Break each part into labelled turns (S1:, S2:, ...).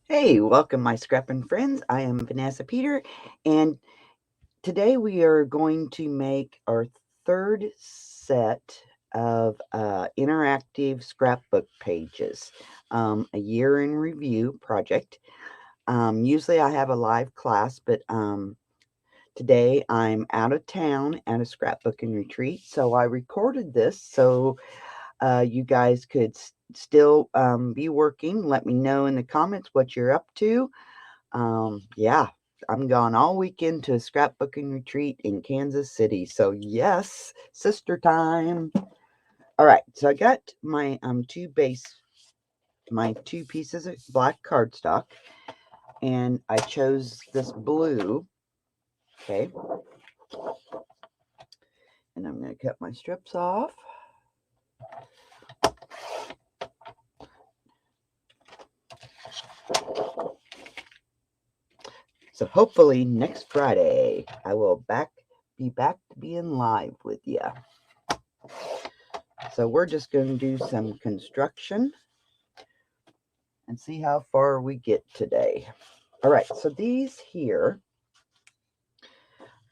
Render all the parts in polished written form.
S1: Hey, welcome my scrapping friends. I am Vanessa Peter, and today we are going to make our third set of interactive scrapbook pages, a year in review project. Usually I have a live class, but today I'm out of town at a scrapbooking retreat, so I recorded this so you guys could still be working. Let me know in the comments what you're up to. Yeah, I'm gone all weekend to a scrapbooking retreat in Kansas City. So yes, sister time. All right, so I got my my two pieces of black cardstock, and I chose this blue. Okay, and I'm going to cut my strips off. So hopefully next Friday I will be back to being live with you. So we're just going to do some construction and see how far we get today. All right, so these here,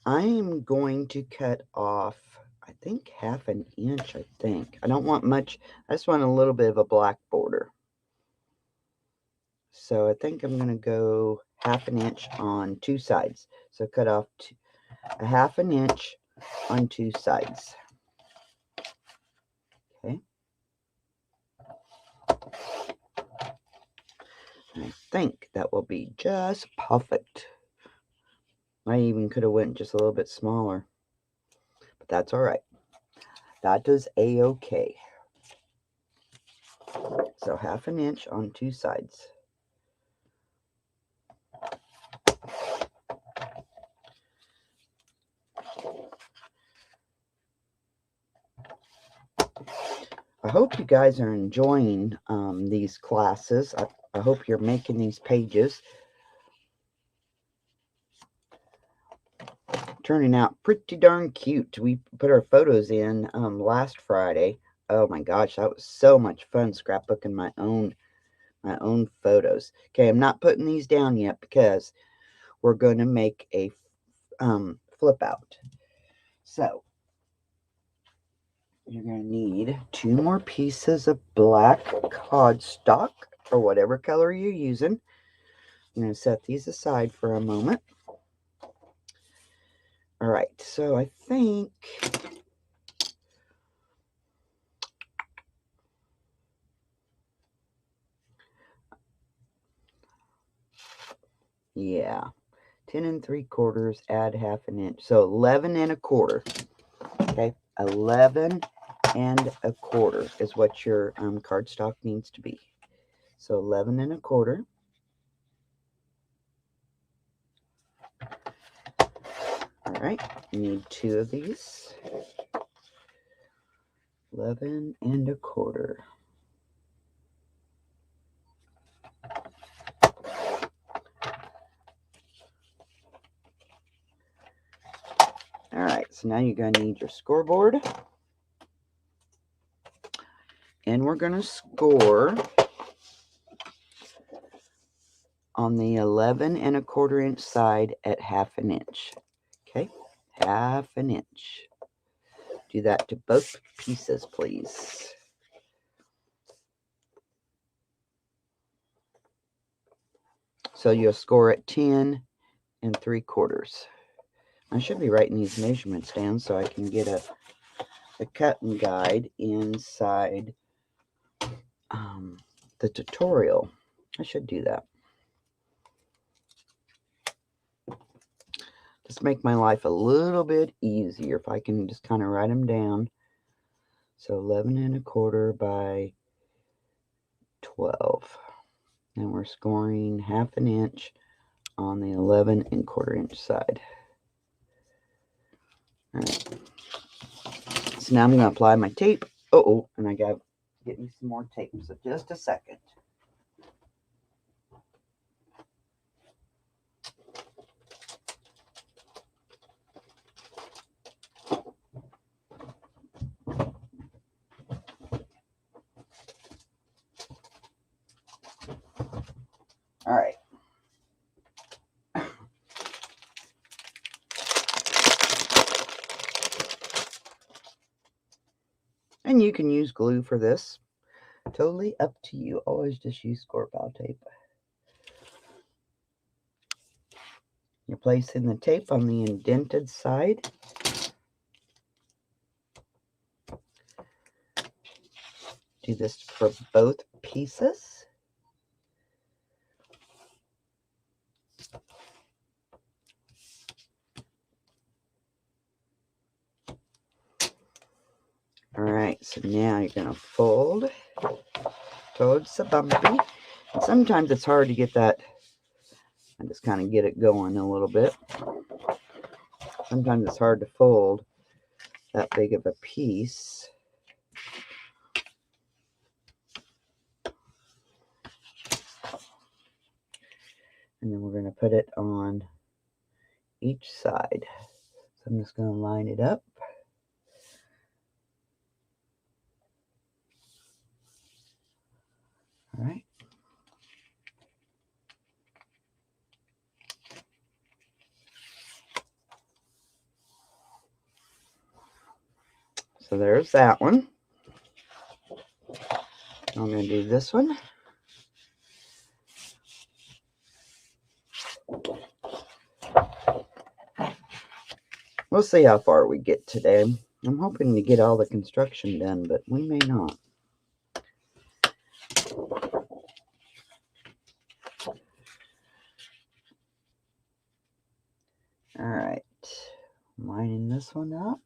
S1: I am going to cut off, I think, 1/2 inch, I think. I don't want much. I just want a little bit of a black border. So I think I'm going to go 1/2 inch on two sides. So cut off a 1/2 inch on two sides. Okay. I think that will be just perfect. I even could have went just a little bit smaller, but that's all right. That is a-okay. So 1/2 inch on two sides. I hope you guys are enjoying these classes. I hope you're making these pages. Turning out pretty darn cute. We put our photos in last Friday. Oh my gosh, that was so much fun scrapbooking my own photos. Okay, I'm not putting these down yet because we're going to make a flip out. So you're going to need 2 more pieces of black cardstock or whatever color you're using. I'm going to set these aside for a moment. All right, so I think yeah, 10 3/4, add 1/2 inch. So 11 1/4. Okay, 11 1/4 is what your cardstock needs to be. So 11 1/4. All right, you need 2 of these. 11 1/4. All right, so now you're going to need your scoreboard. And we're going to score on the 11 1/4 inch side at 1/2 inch. Okay, 1/2 inch. Do that to both pieces, please. So you'll score at 10 3/4. I should be writing these measurements down so I can get a cutting guide inside the tutorial. I should do that. Just make my life a little bit easier if I can just kind of write them down. So 11 1/4 by 12. And we're scoring 1/2 inch on the 11 1/4 inch side. All right. So now I'm going to apply my tape. Oh, and I got to get me some more tape. So just a second. All right. And you can use glue for this. Totally up to you. Always just use score-bow tape. You're placing the tape on the indented side. Do this for both pieces. All right, so now you're going to fold towards the bumpy. And sometimes it's hard to get that. I just kind of get it going a little bit. Sometimes it's hard to fold that big of a piece. And then we're going to put it on each side. So I'm just going to line it up. All right. So there's that one. I'm going to do this one. We'll see how far we get today. I'm hoping to get all the construction done, but we may not. All right, lining this one up.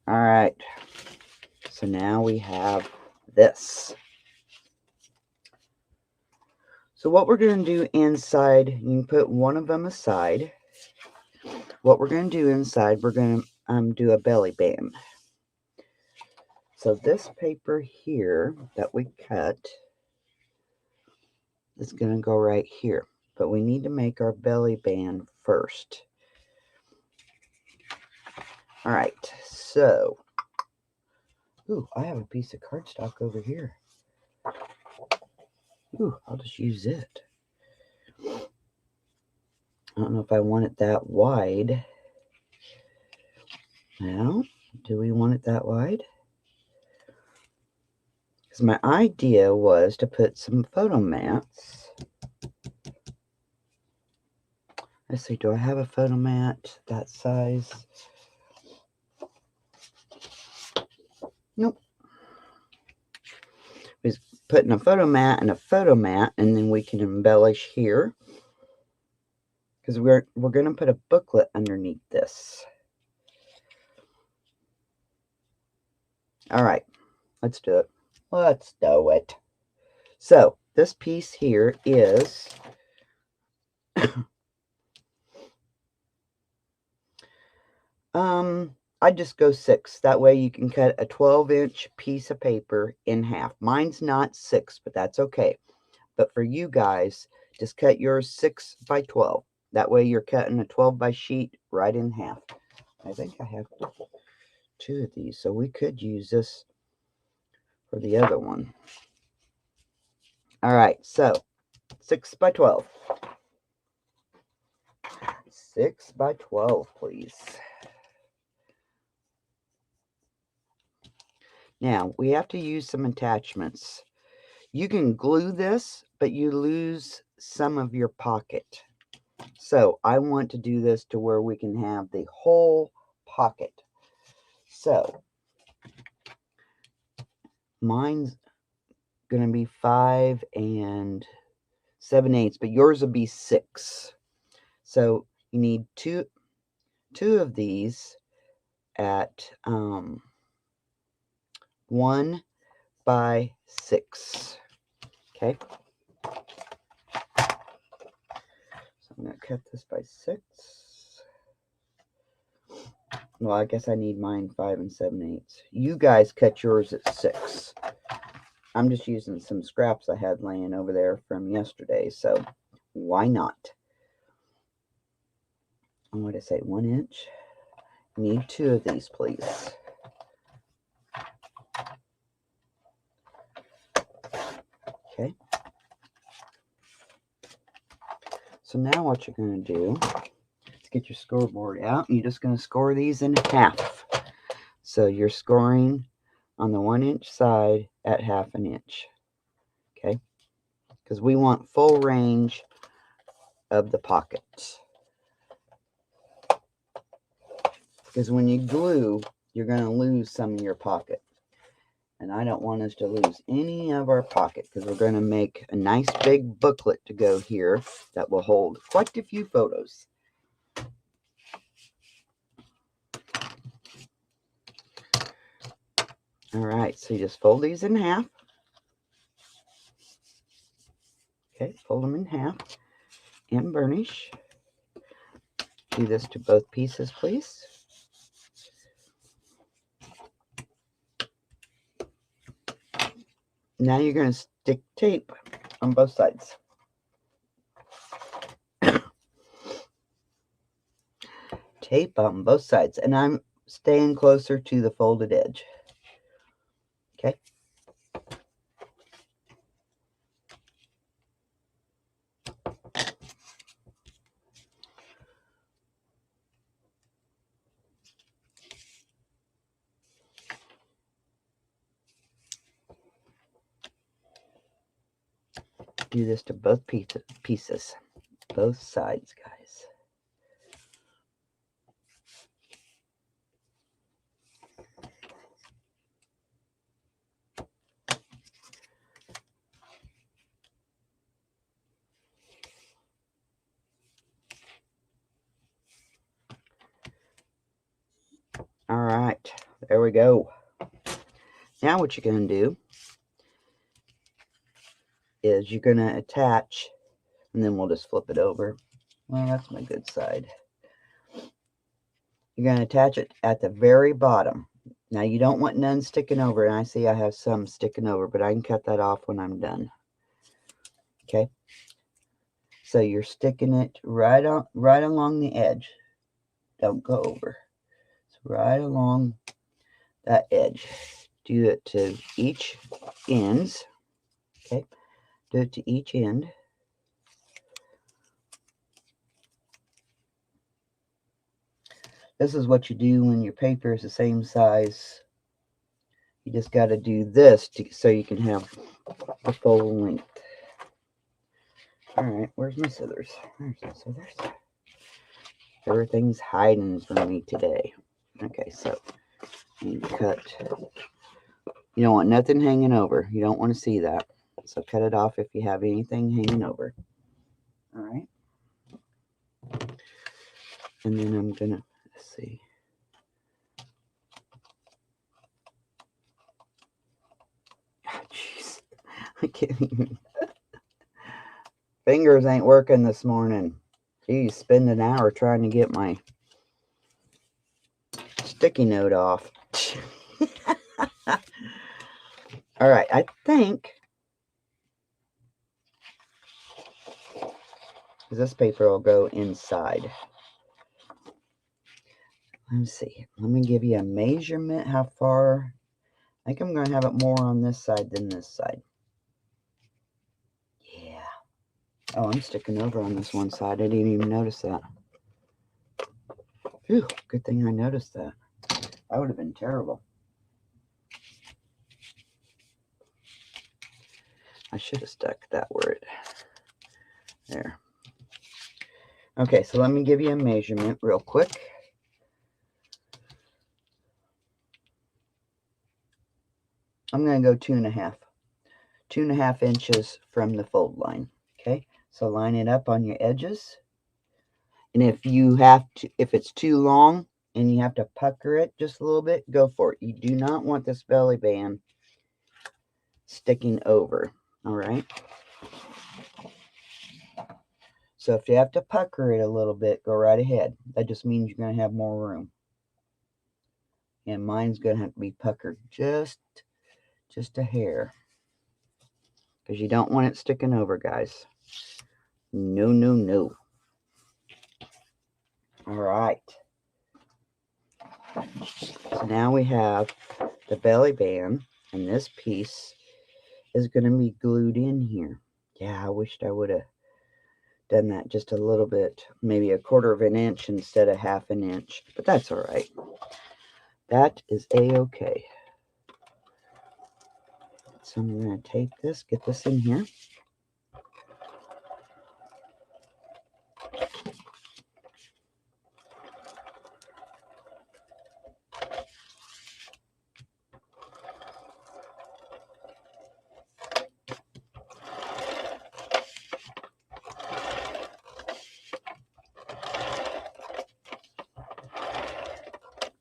S1: All right, so now we have this. So what we're going to do inside, you can put one of them aside. What we're going to do inside, we're going to do a belly band. So this paper here that we cut is going to go right here. But we need to make our belly band first. All right, so, ooh, I have a piece of cardstock over here. Ooh, I'll just use it. I don't know if I want it that wide. Now, do we want it that wide? Because my idea was to put some photo mats. Let's see, do I have a photo mat that size? Nope. We're putting a photo mat and a photo mat, and then we can embellish here. Because we're going to put a booklet underneath this. All right, let's do it. Let's do it. So this piece here is I just go 6. That way you can cut a 12-inch piece of paper in half. Mine's not 6, but that's okay. But for you guys, just cut yours 6 by 12. That way you're cutting a 12 by sheet right in half. I think I have 2 of these, so we could use this for the other one. All right, so 6 by 12. 6 by 12, please. Now, we have to use some attachments. You can glue this, but you lose some of your pocket. So, I want to do this to where we can have the whole pocket. So, mine's going to be 5 7/8, but yours will be 6. So, you need two of these at 1 by 6. Okay. So I'm going to cut this by 6. Well, I guess I need mine 5 7/8. You guys cut yours at 6. I'm just using some scraps I had laying over there from yesterday, so why not? And what did I say, 1 inch? Need 2 of these, please. Okay. So now what you're going to do is get your scoreboard out. You're just going to score these in half. So you're scoring on the 1-inch side at 1/2 inch. Okay. Because we want full range of the pockets. Because when you glue, you're going to lose some of your pocket. And I don't want us to lose any of our pocket, because we're going to make a nice big booklet to go here that will hold quite a few photos. All right, so you just fold these in half. Okay, fold them in half and burnish. Do this to both pieces, please. Now you're going to stick tape on both sides. Tape on both sides, and I'm staying closer to the folded edge. Okay. Do this to both pieces, both sides, guys. All right, there we go. Now what you're going to do is you're going to attach, and then we'll just flip it over. Well, that's my good side. You're going to attach it at the very bottom. Now you don't want none sticking over, and I see I have some sticking over, but I can cut that off when I'm done. Okay, so you're sticking it right along the edge. Don't go over. It's right along that edge. Do it to each ends. Okay, do it to each end. This is what you do when your paper is the same size. You just got to do this so you can have the full length. All right, where's my scissors? There's my scissors. Everything's hiding from me today. Okay, so you cut. You don't want nothing hanging over. You don't want to see that. So cut it off if you have anything hanging over. All right. And then I'm gonna, let's see. Jeez, I can't even. Fingers ain't working this morning. Geez, spend an hour trying to get my sticky note off. All right, I think this paper will go inside. Let's see. Let me give you a measurement. How far? I think I'm going to have it more on this side than this side. Yeah. Oh, I'm sticking over on this one side. I didn't even notice that. Phew, good thing I noticed that. That would have been terrible. I should have stuck that word. There. Okay, so let me give you a measurement real quick. I'm going to go 2.5. 2.5 inches from the fold line. Okay, so line it up on your edges. And if it's too long and you have to pucker it just a little bit, go for it. You do not want this belly band sticking over. All right. So if you have to pucker it a little bit, go right ahead. That just means you're going to have more room. And mine's going to have to be puckered just a hair. Because you don't want it sticking over, guys. No, no, no. All right. So now we have the belly band, and this piece is going to be glued in here. Yeah, I wished I would have done that just a little bit, maybe 1/4 of an inch instead of 1/2 an inch, but that's all right. That is a-okay. So I'm going to take this, get this in here.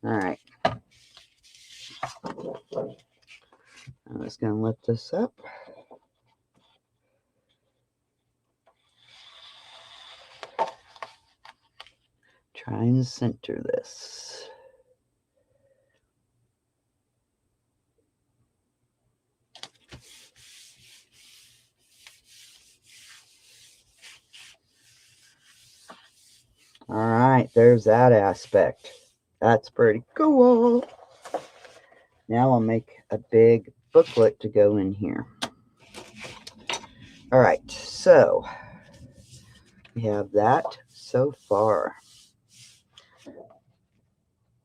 S1: All right. I'm just going to lift this up. Try and center this. All right, there's that aspect. That's pretty cool. Now I'll make a big booklet to go in here. All right, so we have that so far.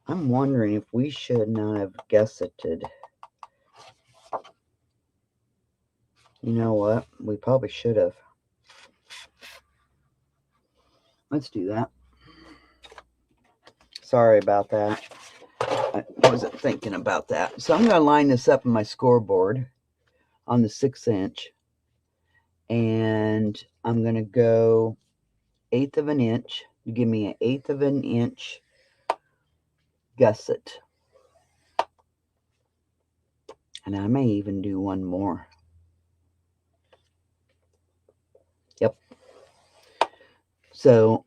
S1: I'm wondering if we should not have gusseted. You know what? We probably should have. Let's do that. Sorry about that. I wasn't thinking about that. So I'm going to line this up in my scoreboard on the 6 inch. And I'm going to go 1/8 of an inch. You give me an 1/8 of an inch gusset. And I may even do one more. Yep. So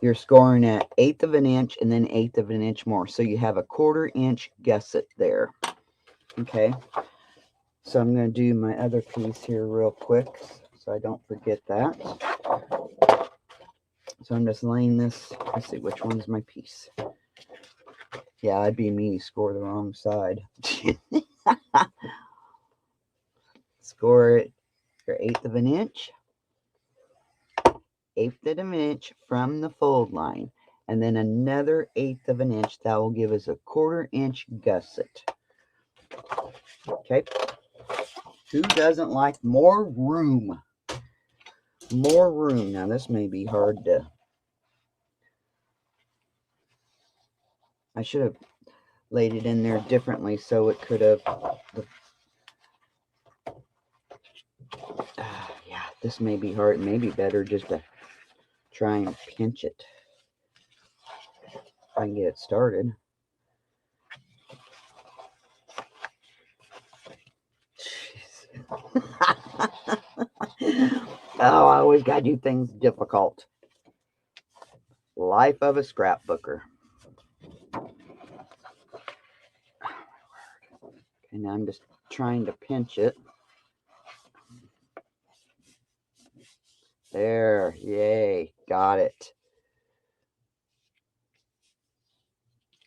S1: you're scoring at 1/8 of an inch and then 1/8 of an inch more. So you have a 1/4 inch gusset there. Okay. So I'm going to do my other piece here real quick so I don't forget that. So I'm just laying this. Let's see which one's my piece. Yeah, I'd be me, score the wrong side. Score it your 1/8 of an inch. 1/8 of an inch from the fold line. And then another 1/8 of an inch. That will give us a 1/4 inch gusset. Okay. Who doesn't like more room? More room. Now this may be hard to... I should have laid it in there differently so it could have... yeah, this may be hard. It may be better just to try and pinch it. If I can get it started. Oh, I always got to do things difficult. Life of a scrapbooker. And I'm just trying to pinch it. There, yay, got it.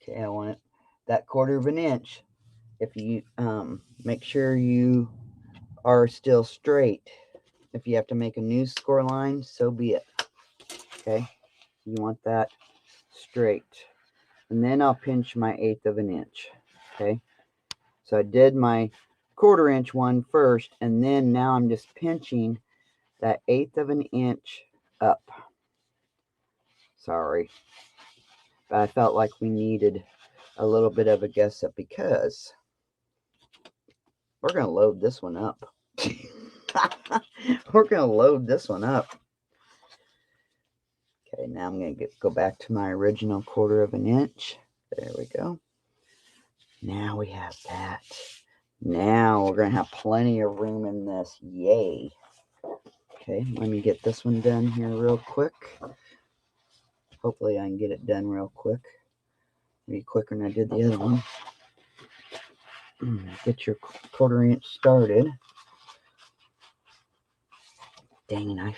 S1: Okay, I want it that 1/4 of an inch. If you make sure you are still straight. If you have to make a new score line, so be it. Okay, you want that straight. And then I'll pinch my 1/8 of an inch. Okay, so I did my 1/4 inch one first, and then now I'm just pinching that 1/8 of an inch up. Sorry, but I felt like we needed a little bit of a gusset because we're going to load this one up. We're going to load this one up. Okay, now I'm going to go back to my original 1/4 of an inch. There we go. Now we have that. Now we're going to have plenty of room in this. Yay. Okay, let me get this one done here real quick. Hopefully I can get it done real quick. Maybe quicker than I did the other one. Get your 1/4 inch started. Dang it,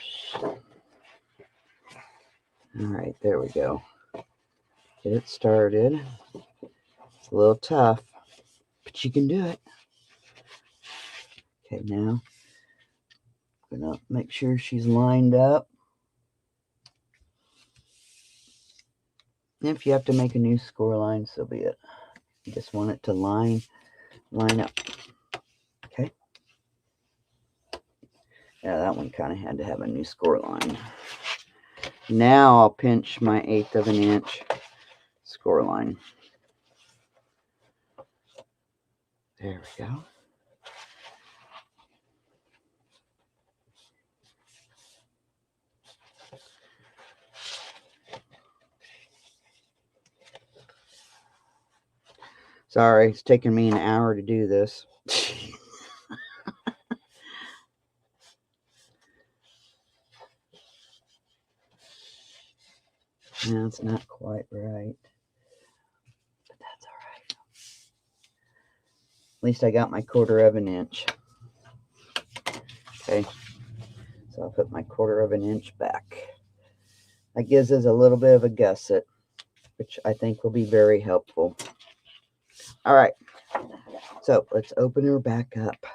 S1: All right, there we go. Get it started. It's a little tough, but you can do it. Okay, now I'm gonna make sure she's lined up. If you have to make a new score line, so be it. You just want it to line up. Okay. Yeah, that one kind of had to have a new score line. Now I'll pinch my 1/8 of an inch score line. There we go. Sorry, it's taking me an hour to do this. No, it's not quite right. But that's all right. At least I got my 1/4 of an inch. Okay. So I'll put my 1/4 of an inch back. That gives us a little bit of a gusset, which I think will be very helpful. All right. So let's open her back up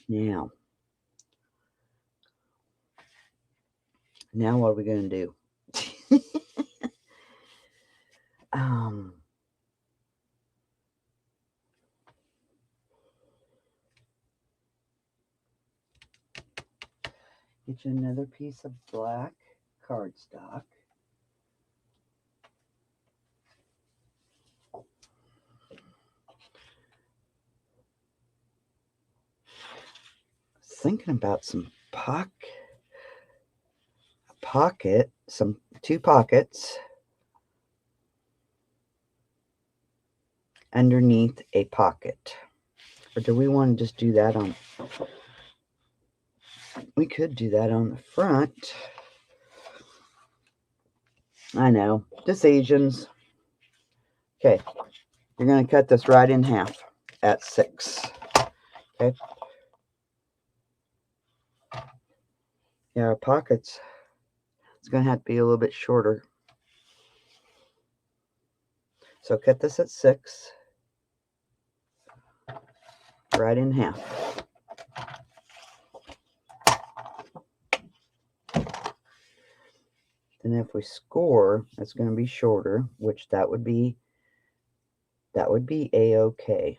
S1: now. Now what are we going to do? Get you another piece of black cardstock. Thinking about some two pockets underneath a pocket. Or do we want to just do that on? We could do that on the front. I know, decisions. Okay, you're going to cut this right in half at 6. Okay. Yeah, our pockets, it's going to have to be a little bit shorter. So cut this at 6, right in half. Then if we score, it's going to be shorter, which that would be a-okay.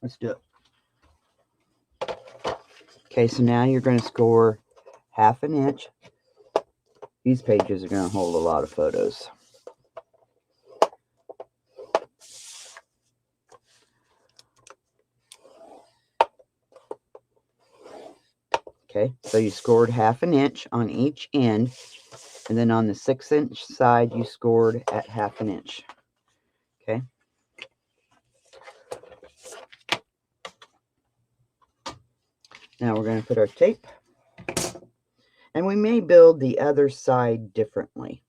S1: Let's do it. Okay, so now you're going to score 1/2 an inch. These pages are going to hold a lot of photos. Okay, so you scored 1/2 an inch on each end, and then on the 6-inch side, you scored at 1/2 an inch. Okay. Now we're going to put our tape, and we may build the other side differently.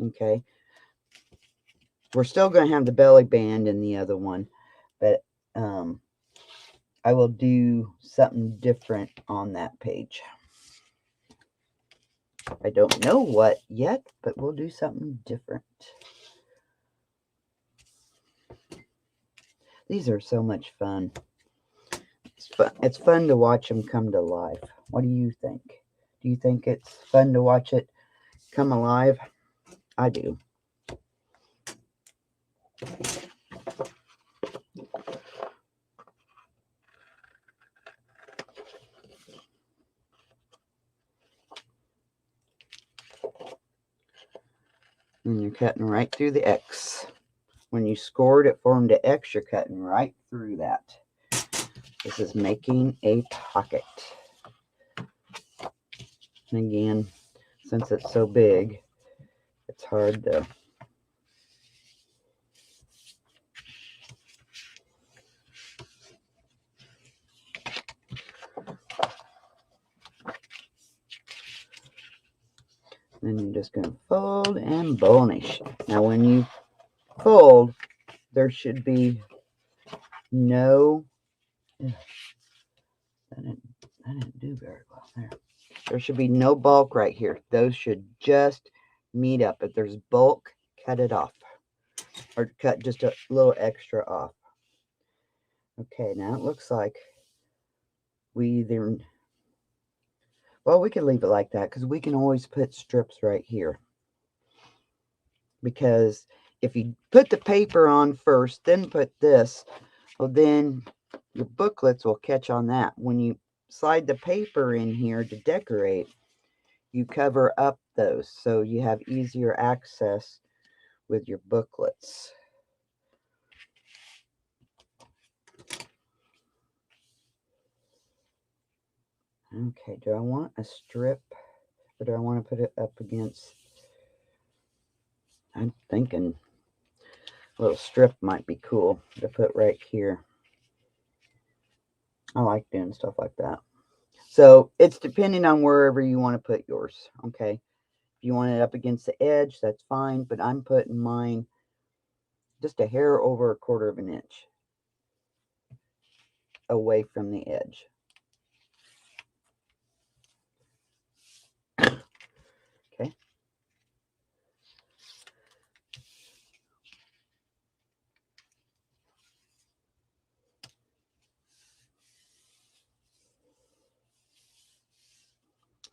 S1: Okay. We're still going to have the belly band in the other one, but I will do something different on that page. I don't know what yet, but we'll do something different. These are so much fun. It's fun to watch them come to life. What do you think? Do you think it's fun to watch it come alive? I do. And you're cutting right through the X. When you scored, it formed an X. You're cutting right through that. This is making a pocket. And again, since it's so big, it's hard to... Then you're just going to fold and burnish. Now when you fold, there should be no... That didn't do very well there. There should be no bulk right here. Those should just meet up. If there's bulk, cut it off. Or cut just a little extra off. Okay, now it looks like we either... Well, we can leave it like that because we can always put strips right here. Because if you put the paper on first, then put this, well, then your booklets will catch on that. When you slide the paper in here to decorate, you cover up those so you have easier access with your booklets. Okay, do I want a strip or do I want to put it up against? I'm thinking a little strip might be cool to put right here. I like doing stuff like that. So it's depending on wherever you want to put yours, okay? If you want it up against the edge, that's fine, but I'm putting mine just a hair over 1/4 of an inch away from the edge. Okay.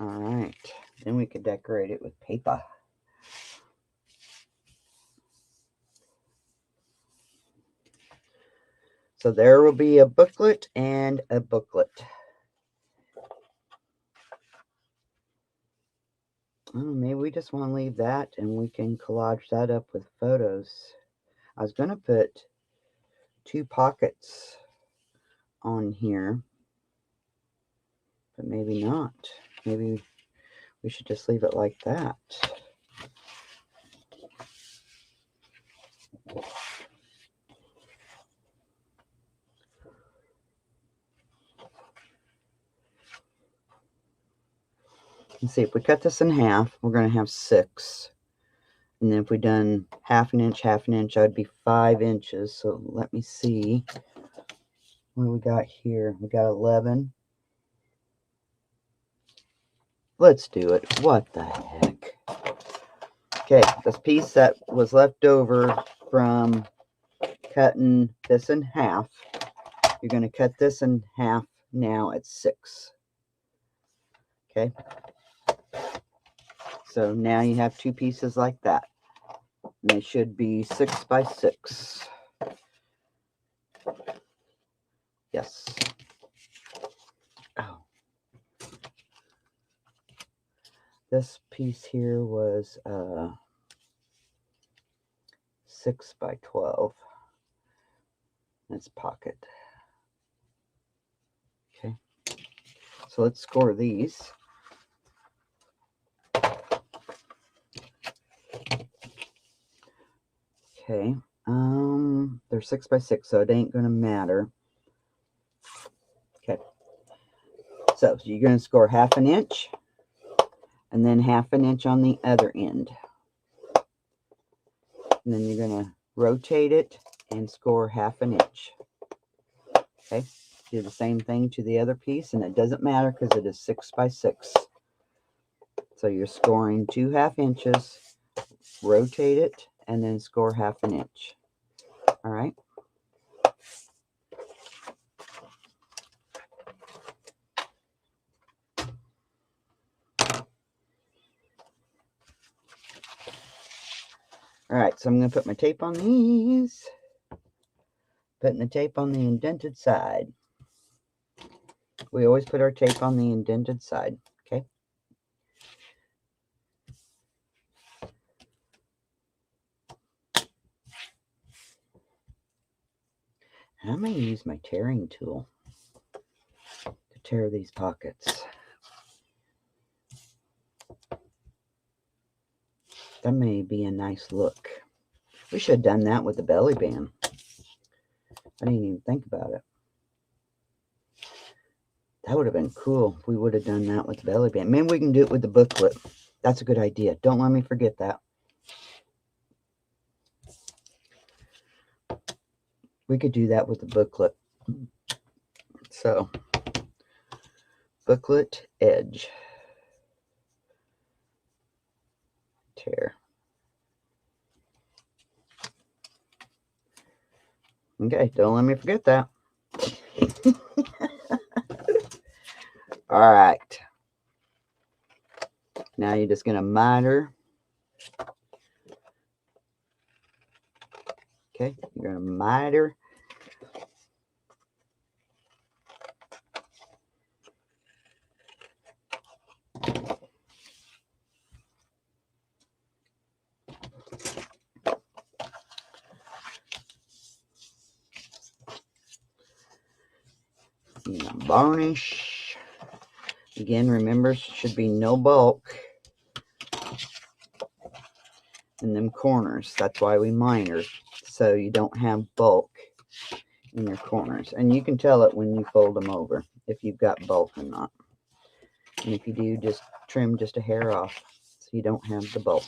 S1: All right, then we could decorate it with paper. So there will be a booklet and a booklet. Oh, maybe we just want to leave that and we can collage that up with photos. I was going to put 2 pockets on here, but maybe not. Maybe we should just leave it like that. Let's see, if we cut this in half, we're going to have 6. And then if we done half an inch, that would be 5 inches. So let me see what we got here. We got 11. Let's do it. What the heck? Okay, this piece that was left over from cutting this in half, you're going to cut this in half now at 6. Okay. So now you have 2 pieces like that. And they should be 6 by 6. Yes. Oh. This piece here was 6 by 12. That's pocket. Okay. So let's score these. Okay. They're 6 by 6, so it ain't gonna matter. Okay. So you're gonna score half an inch, and then half an inch on the other end. And then you're gonna rotate it and score half an inch. Okay. Do the same thing to the other piece, and it doesn't matter because it is 6 by 6. So you're scoring 2 half inches, rotate it, and then score half an inch. All right. All right, so I'm going to put my tape on these. Putting the tape on the indented side. We always put our tape on the indented side, okay? I'm going to use my tearing tool to tear these pockets. That may be a nice look. We should have done that with the belly band. I didn't even think about it. That would have been cool if we would have done that with the belly band. Maybe we can do it with the booklet. That's a good idea. Don't let me forget that. We could do that with the booklet. So, booklet edge. tear. Okay, don't let me forget that. All right. Now you're just going to miter. Okay, you're going to miter. Varnish. Again, remember, should be no bulk in them corners. That's why we miter, so you don't have bulk in your corners. And you can tell it when you fold them over, if you've got bulk or not. And if you do, just trim just a hair off so you don't have the bulk.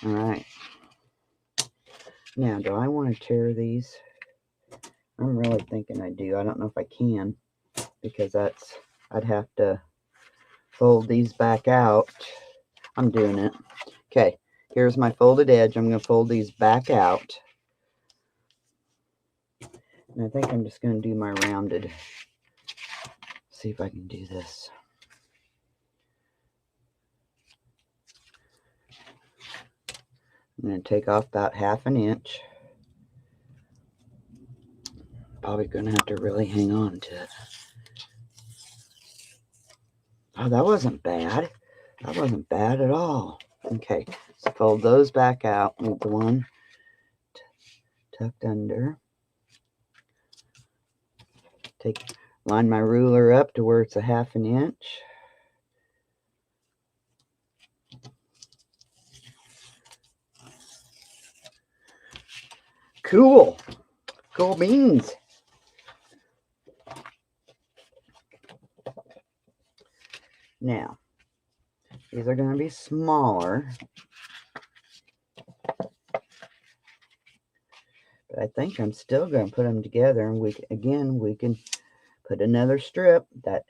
S1: All right. Now, do I want to tear these? I'm really thinking I do. I don't know if I can, because I'd have to fold these back out. I'm doing it. Okay, here's my folded edge. I'm going to fold these back out. And I think I'm just going to do my rounded. See if I can do this. I'm going to take off about 1/2 inch. Probably going to have to really hang on to it. Oh, that wasn't bad. That wasn't bad at all. Okay, so fold those back out. Leave the one tucked under. Line my ruler up to where it's 1/2 inch. Cool. Cool beans. Now, these are going to be smaller. But I think I'm still going to put them together. And we can put another strip. But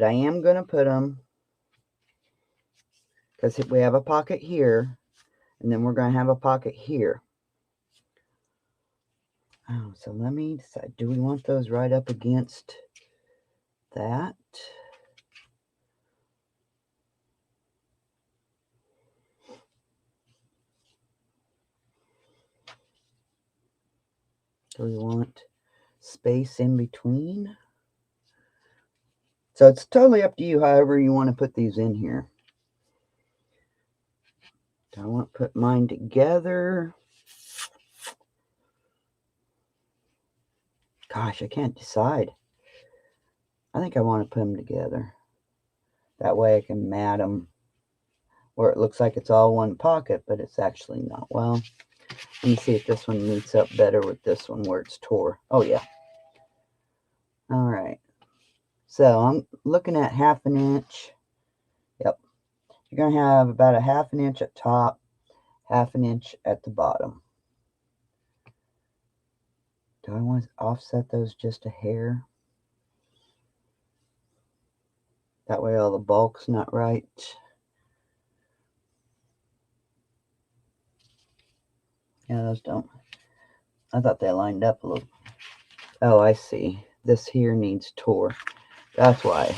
S1: I am going to put them, because we have a pocket here. And then we're going to have a pocket here. Oh, so let me decide. Do we want those right up against that? Do we want space in between? So it's totally up to you, however you want to put these in here. Do I want to put mine together? Gosh, I can't decide. I think I want to put them together. That way I can mat them where it looks like it's all one pocket, but it's actually not. Well, let me see if this one meets up better with this one where it's tore. Oh, yeah. All right. So I'm looking at 1/2 inch. Yep. You're going to have about 1/2 inch at top, 1/2 inch at the bottom. Do I want to offset those just a hair? That way all the bulk's not right. Yeah, those don't. I thought they lined up a little. Oh, I see. This here needs tore. That's why.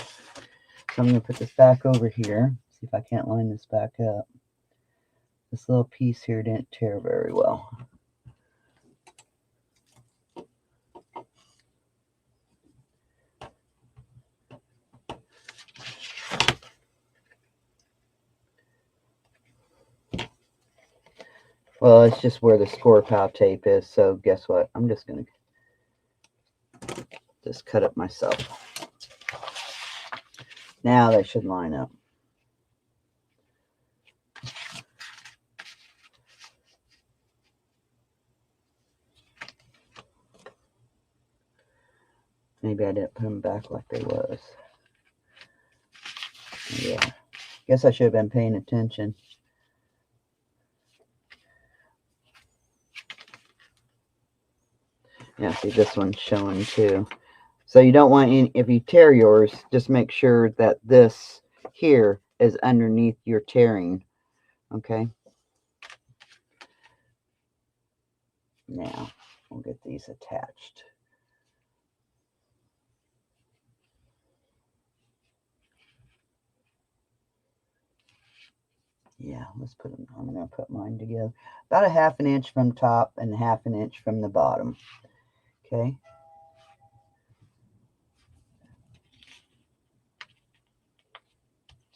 S1: So I'm going to put this back over here. See if I can't line this back up. This little piece here didn't tear very well. Well, it's just where the score pile tape is, so guess what? I'm just going to just cut it myself. Now they should line up. Maybe I didn't put them back like they was. Yeah. Guess I should have been paying attention. Yeah, see, this one's showing too. So you don't want any, if you tear yours, just make sure that this here is underneath your tearing. Okay. Now we'll get these attached. Yeah, let's put them. I'm going to put mine together. About a 1/2 inch from top and 1/2 inch from the bottom. Okay.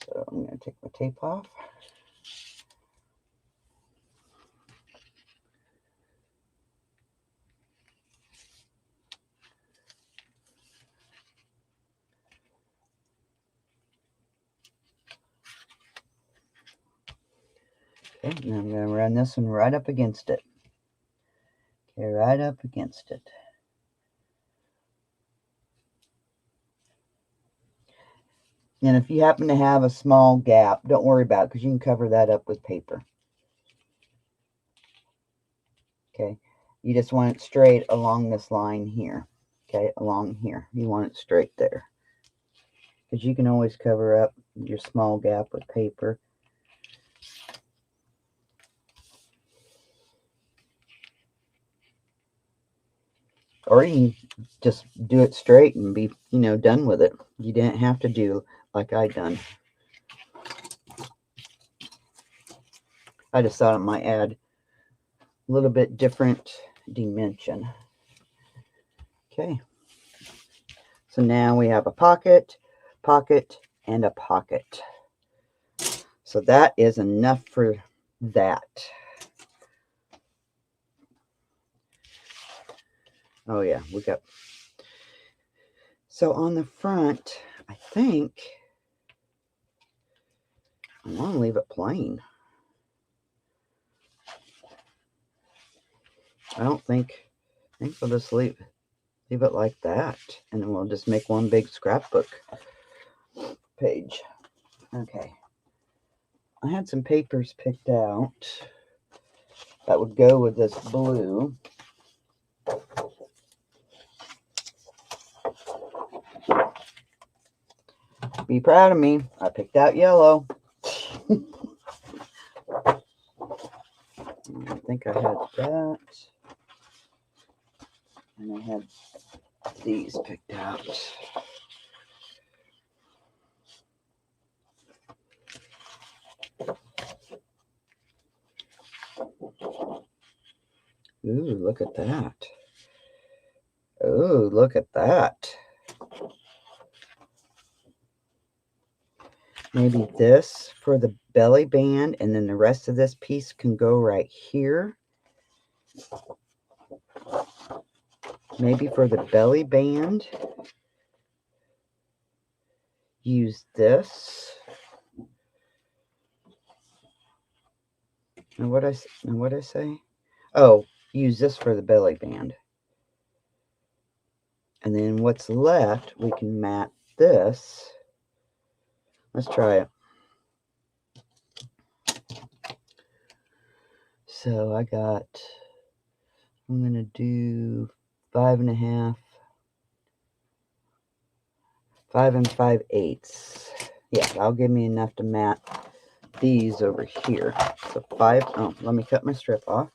S1: So I'm going to take my tape off. Okay, and I'm going to run this one right up against it. Okay, right up against it. And if you happen to have a small gap, don't worry about it because you can cover that up with paper. Okay, you just want it straight along this line here. Okay, along here. You want it straight there. Because you can always cover up your small gap with paper. Or you can just do it straight and be, done with it. You didn't have to do like I done. I just thought it might add a little bit different dimension. Okay. So now we have a pocket, pocket, and a pocket. So that is enough for that. Oh yeah, we got. So on the front, I think I want to leave it plain. I think we'll just leave it like that, and then we'll just make one big scrapbook page. Okay. I had some papers picked out that would go with this blue. Be proud of me. I picked out yellow. I think I had that. And I had these picked out. Ooh, look at that. Ooh, look at that. Maybe this for the belly band, and then the rest of this piece can go right here. Maybe for the belly band, use this. And what I say? Oh, use this for the belly band. And then what's left, we can mat this. Let's try it. So I'm going to do 5 5 5/8. Yeah, that'll give me enough to mat these over here. So 5, oh, let me cut my strip off.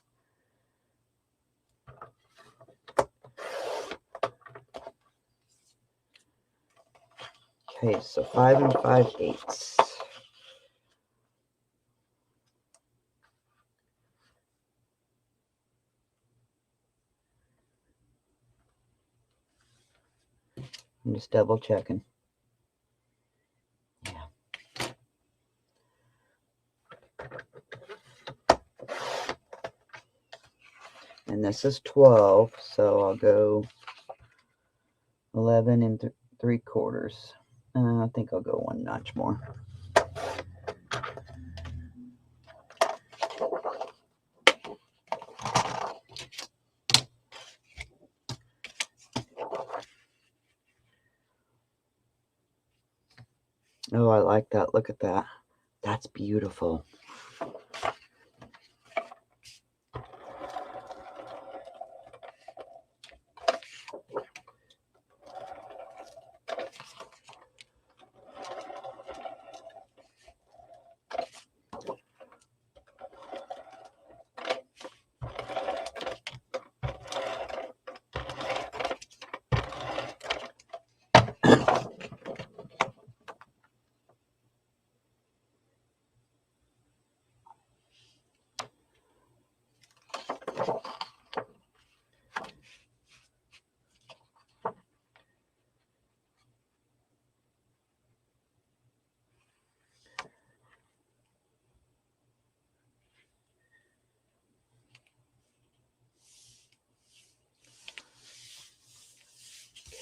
S1: Okay, so 5 5/8. I'm just double checking. Yeah. And this is 12, so I'll go 11 3/4. I think I'll go 1 notch more. Oh, I like that. Look at that. That's beautiful.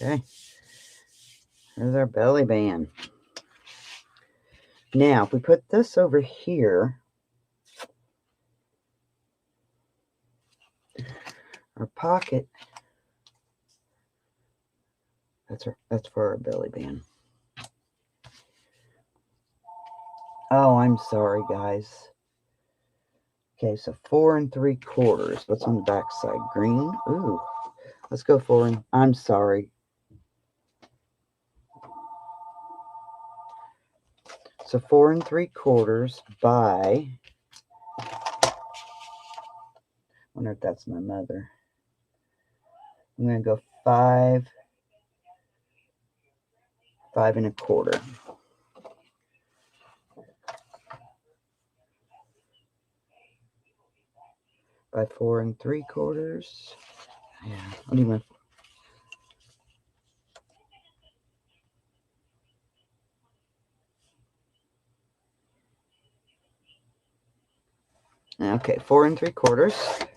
S1: Okay. There's our belly band. Now, if we put this over here, our pocket, that's for our belly band. Oh, I'm sorry, guys. Okay, so 4 3/4. What's on the back side? Green? Ooh, let's go 4 I'm sorry. So 4 3/4 by, I wonder if that's my mother. I'm going to go 5 1/4. By 4 3/4. Yeah, I'll do my. Okay, 4 3/4.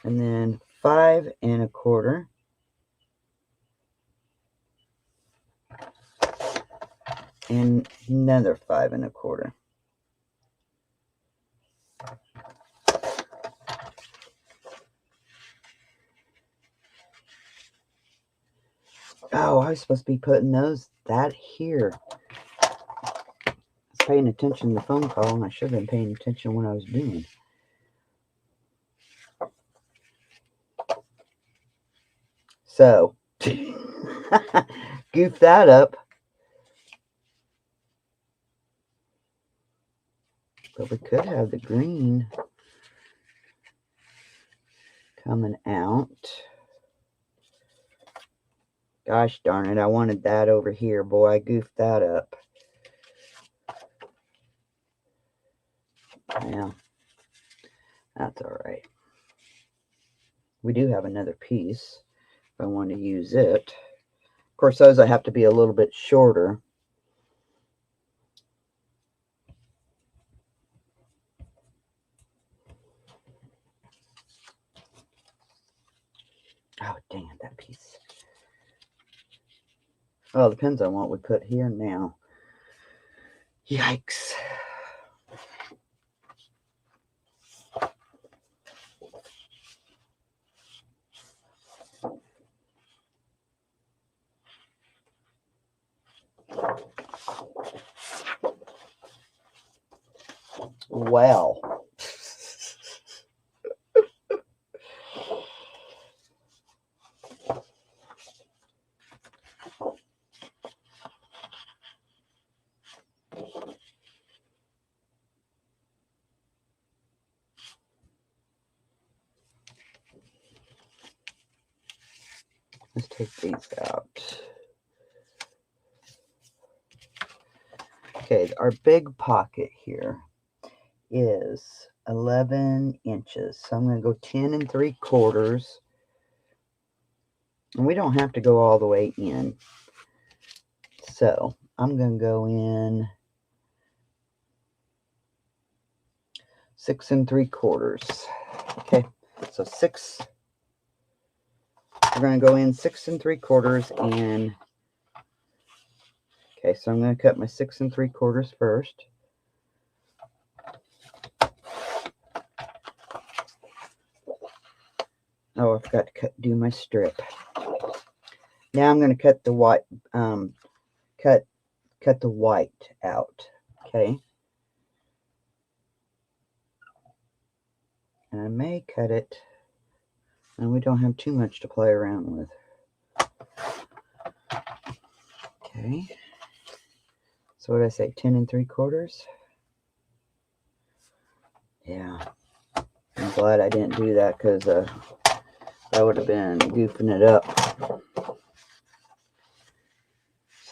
S1: And then 5 1/4. And another 5 1/4. Oh, I was supposed to be putting that here. I was paying attention to the phone call, and I should have been paying attention to what I was doing. So, goof that up. But we could have the green coming out. Gosh darn it, I wanted that over here. Boy, I goofed that up. Yeah, that's all right. We do have another piece if I want to use it. Of course, those I have to be a little bit shorter. Oh, dang it, that piece. Well, the pins I want we put here now. Yikes. Well. Let's take these out. Okay, our big pocket here is 11 inches. So I'm going to go 10 3/4. And we don't have to go all the way in. So I'm going to go in 6 3/4. Okay, so 6. We're going to go in 6 3/4 and. Okay, so I'm going to cut my 6 3/4 first. Oh, I forgot to do my strip. Now I'm going to cut the white, cut the white out. Okay. And I may cut it, and we don't have too much to play around with. Okay. So what did I say? 10 3/4. Yeah. I'm glad I didn't do that because that would have been goofing it up.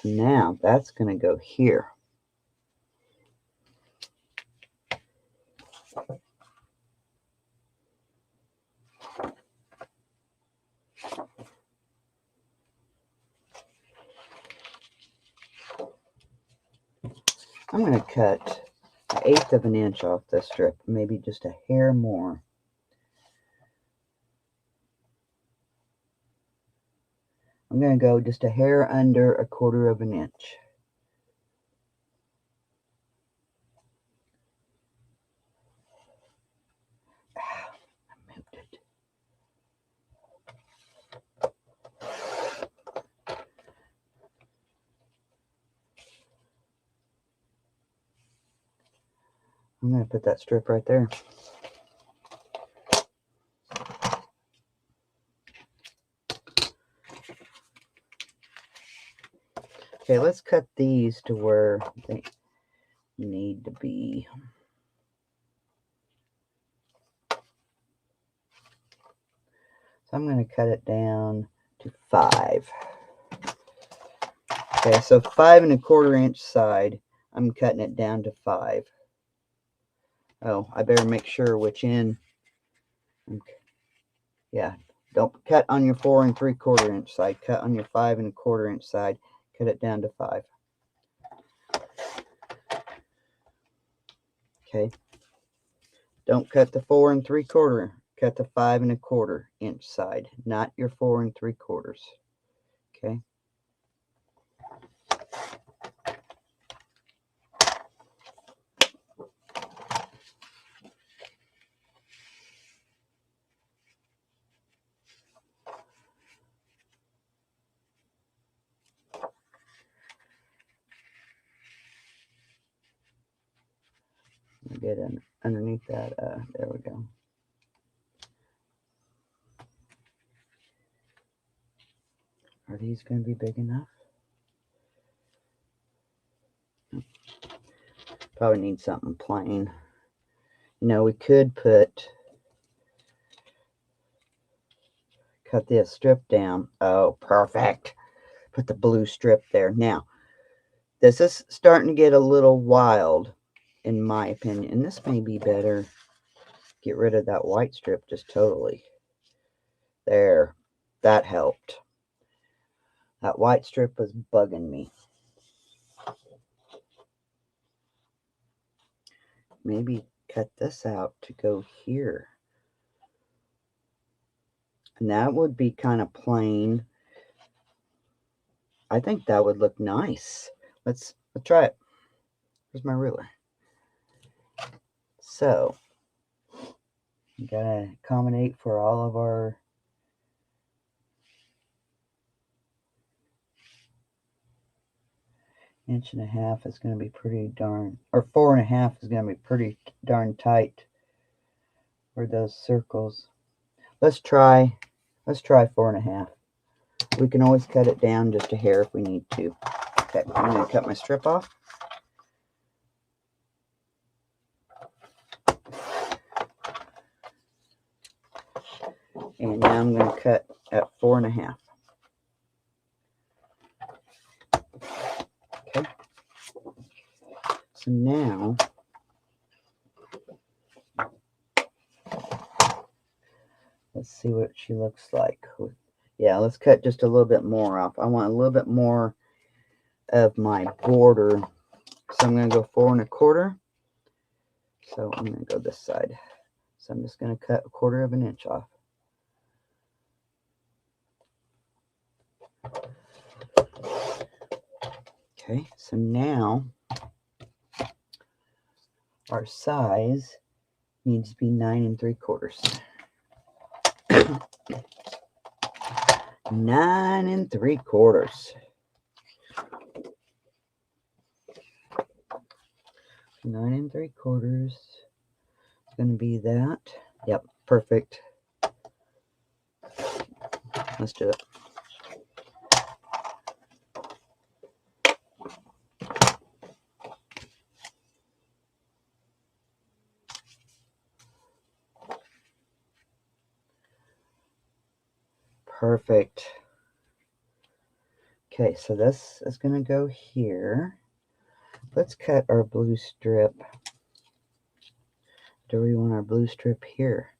S1: So now that's going to go here. I'm going to cut 1/8 of an inch off this strip, maybe just a hair more. I'm going to go just a hair under 1/4 of an inch. I moved it. I'm going to put that strip right there. Okay, let's cut these to where they need to be. So I'm going to cut it down to 5. Okay, so 5 1/4 inch side. I'm cutting it down to 5. Oh, I better make sure which end. Okay. Yeah, don't cut on your 4 3/4 inch side. Cut on your 5 1/4 inch side. Cut it down to 5. Okay. Don't cut the 4 3/4. Cut the 5 1/4 inch side, not your 4 3/4. Okay. Get in underneath that. There we go. Are these going to be big enough? Probably need something plain. You know, we could cut this strip down. Oh, perfect. Put the blue strip there. Now, this is starting to get a little wild, in my opinion. And this may be better. Get rid of that white strip just totally. There. That helped. That white strip was bugging me. Maybe cut this out to go here. And that would be kind of plain. I think that would look nice. Let's try it. Where's my ruler? So, you gotta accommodate for all of our inch and a half is going to be pretty darn, or 4 1/2 is going to be pretty darn tight for those circles. Let's try 4 1/2. We can always cut it down just a hair if we need to. Okay, I'm going to cut my strip off. And now I'm going to cut at 4 1/2. Okay. So now, let's see what she looks like. Yeah, let's cut just a little bit more off. I want a little bit more of my border. So I'm going to go 4 1/4. So I'm going to go this side. So I'm just going to cut 1/4 of an inch off. Okay, so now our size needs to be 9 3/4. 9 3/4. 9 3/4 is going to be that. Yep, perfect. Let's do it. Perfect. Okay, so this is going to go here. Let's cut our blue strip. Do we want our blue strip here?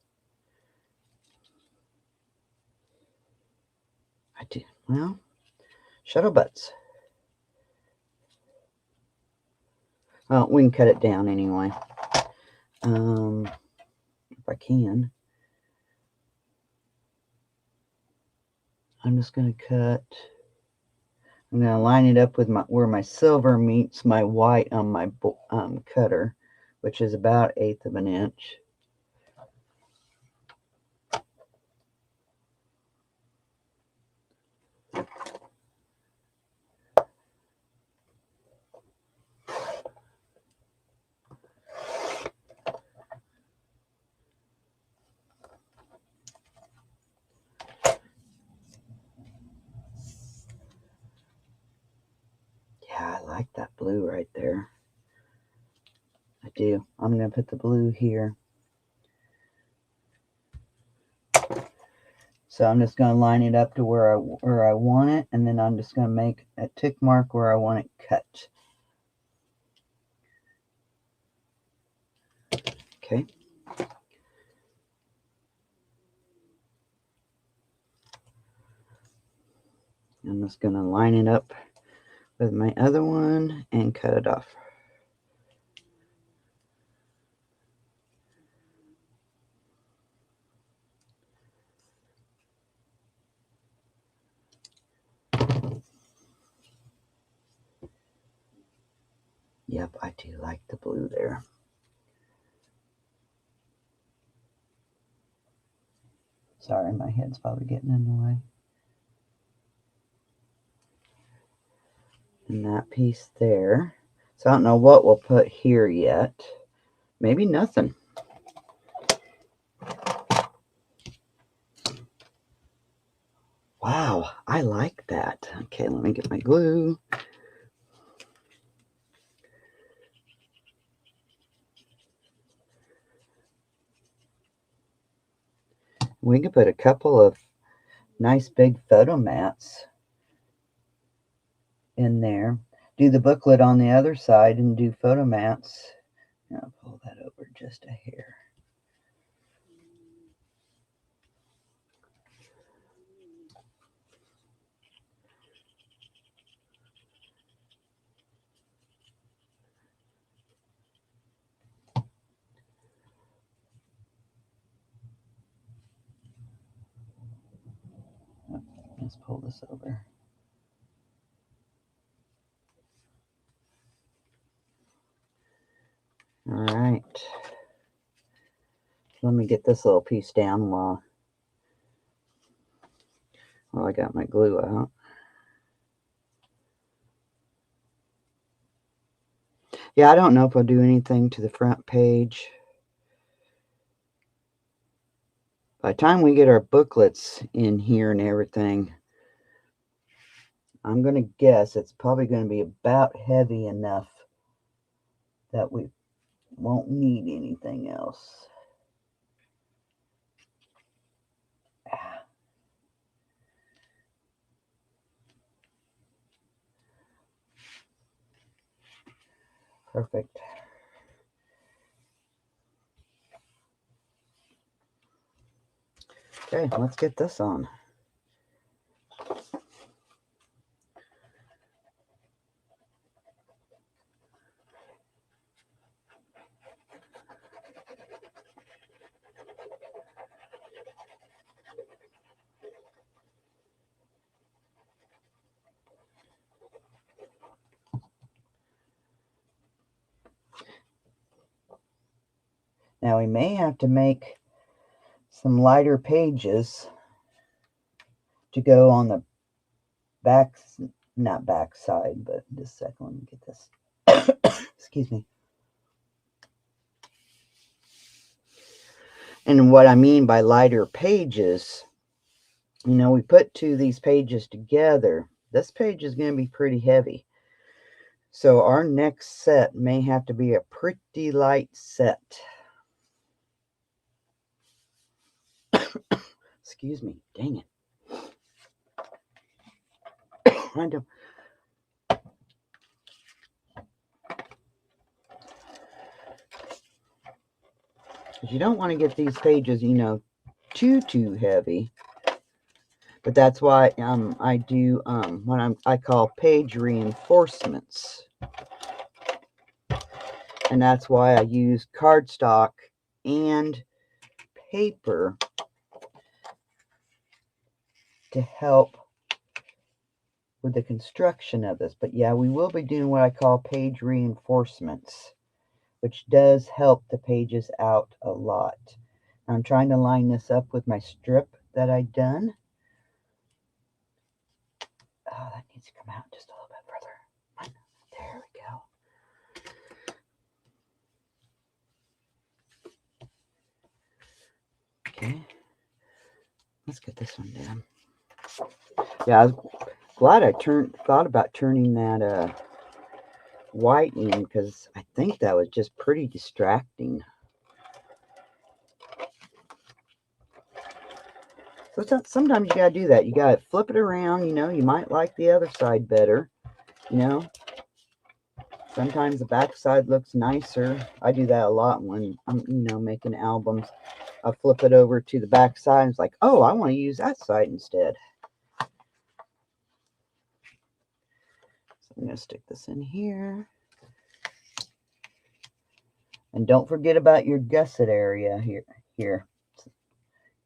S1: I do. Well, shuttle butts. Well, we can cut it down anyway. If I can. I'm just going to cut. I'm going to line it up with where my silver meets my white on my cutter, which is about 1/8 of an inch. Yeah, I like that blue right there. I do. I'm going to put the blue here. So I'm just going to line it up to where I want it, and then I'm just going to make a tick mark where I want it cut. Okay. I'm just going to line it up with my other one and cut it off. Yep, I do like the blue there. Sorry, my head's probably getting in the way. And that piece there. So I don't know what we'll put here yet. Maybe nothing. Wow, I like that. Okay, let me get my glue. We could put a couple of nice big photo mats in there. Do the booklet on the other side and do photo mats. I'll pull that over just a hair. Let's pull this over. All right. Let me get this little piece down while I got my glue out. Yeah, I don't know if I'll do anything to the front page. By the time we get our booklets in here and everything, I'm going to guess it's probably going to be about heavy enough that we won't need anything else. Perfect. Okay, let's get this on. Now we may have to make some lighter pages to go on the back, not back side, but just a second, let me get this. Excuse me. And what I mean by lighter pages, you know, we put two of these pages together. This page is going to be pretty heavy. So our next set may have to be a pretty light set. Excuse me, dang it. I don't. You don't want to get these pages, you know, too heavy. But that's why I do what I call page reinforcements. And that's why I use cardstock and paper to help with the construction of this. But yeah, we will be doing what I call page reinforcements, which does help the pages out a lot. I'm trying to line this up with my strip that I done. Oh, that needs to come out just a little bit further. There we go. Okay. Let's get this one done. Yeah, I was glad I thought about turning that white in, because I think that was just pretty distracting. So sometimes you gotta do that. You gotta flip it around. You know, you might like the other side better. You know, sometimes the back side looks nicer. I do that a lot when I'm, you know, making albums. I'll flip it over to the back side. And it's like, oh, I want to use that side instead. So I'm gonna stick this in here. And don't forget about your gusset area here.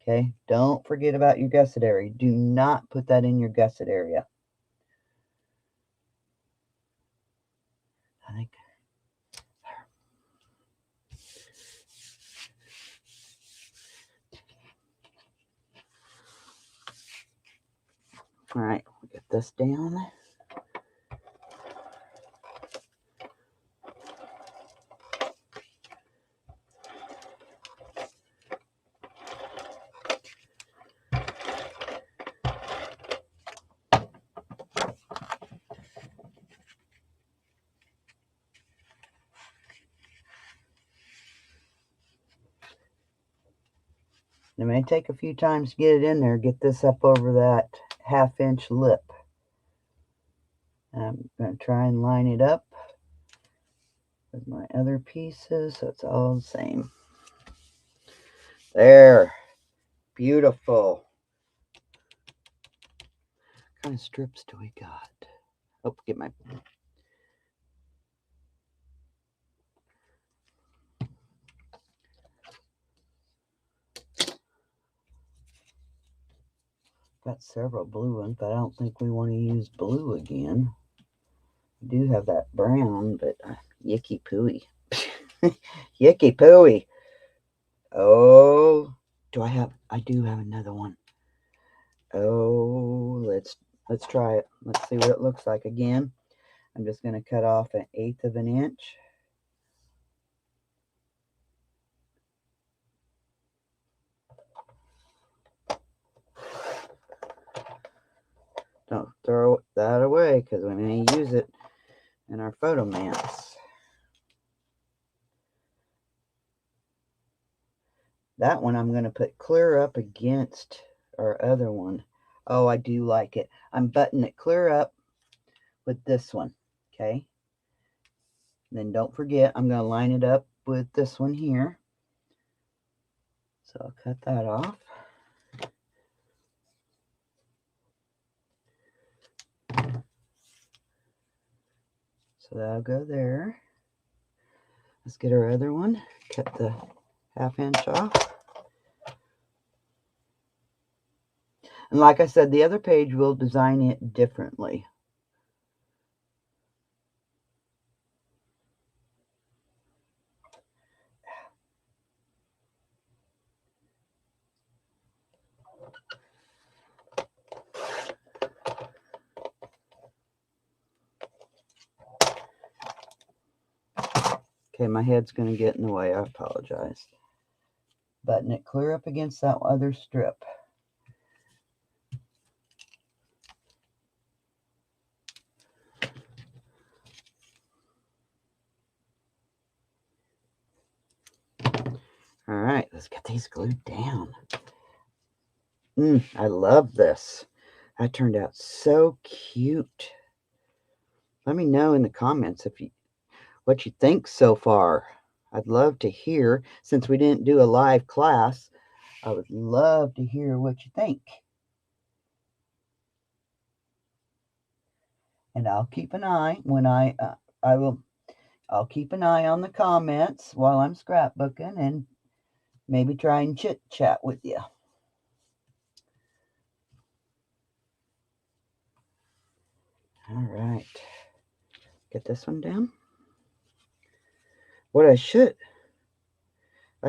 S1: Okay, don't forget about your gusset area. Do not put that in your gusset area. I think. All right, we'll get this down. It may take a few times to get it in there, get this up over that 1/2 inch lip. I'm going to try and line it up with my other pieces so it's all the same. There. Beautiful. What kind of strips do we got? Oh, get my... Got several blue ones, but I don't think we want to use blue again. We do have that brown, but yicky pooey. Yicky pooey. Oh, I do have another one. Oh, let's try it. Let's see what it looks like again. I'm just going to cut off 1/8 of an inch. Don't throw that away, because we may use it in our photo mats. That one I'm going to put clear up against our other one. Oh, I do like it. I'm buttoning it clear up with this one. Okay. Then don't forget, I'm going to line it up with this one here. So I'll cut that off. So that'll go there. Let's get our other one. Cut the 1/2 inch off. And like I said, the other page will design it differently. Okay, my head's going to get in the way. I apologize. Button it clear up against that other strip. All right, let's get these glued down. I love this. That turned out so cute. Let me know in the comments what you think so far. I'd love to hear, since we didn't do a live class, I would love to hear what you think. And I'll keep an eye when I'll keep an eye on the comments while I'm scrapbooking and maybe try and chit chat with you. All right. Get this one down. What I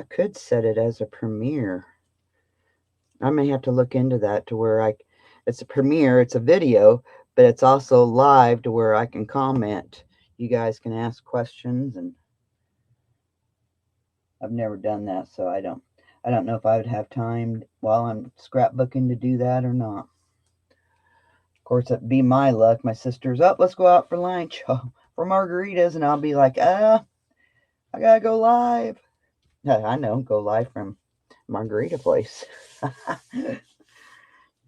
S1: could set it as a premiere. I may have to look into that to where it's a premiere, it's a video, but it's also live to where I can comment. You guys can ask questions, and I've never done that, so I don't know if I would have time while I'm scrapbooking to do that or not. Of course, it'd be my luck. My sister's up, let's go out for lunch, for margaritas, and I'll be like, I gotta go live. I know, go live from margarita place. You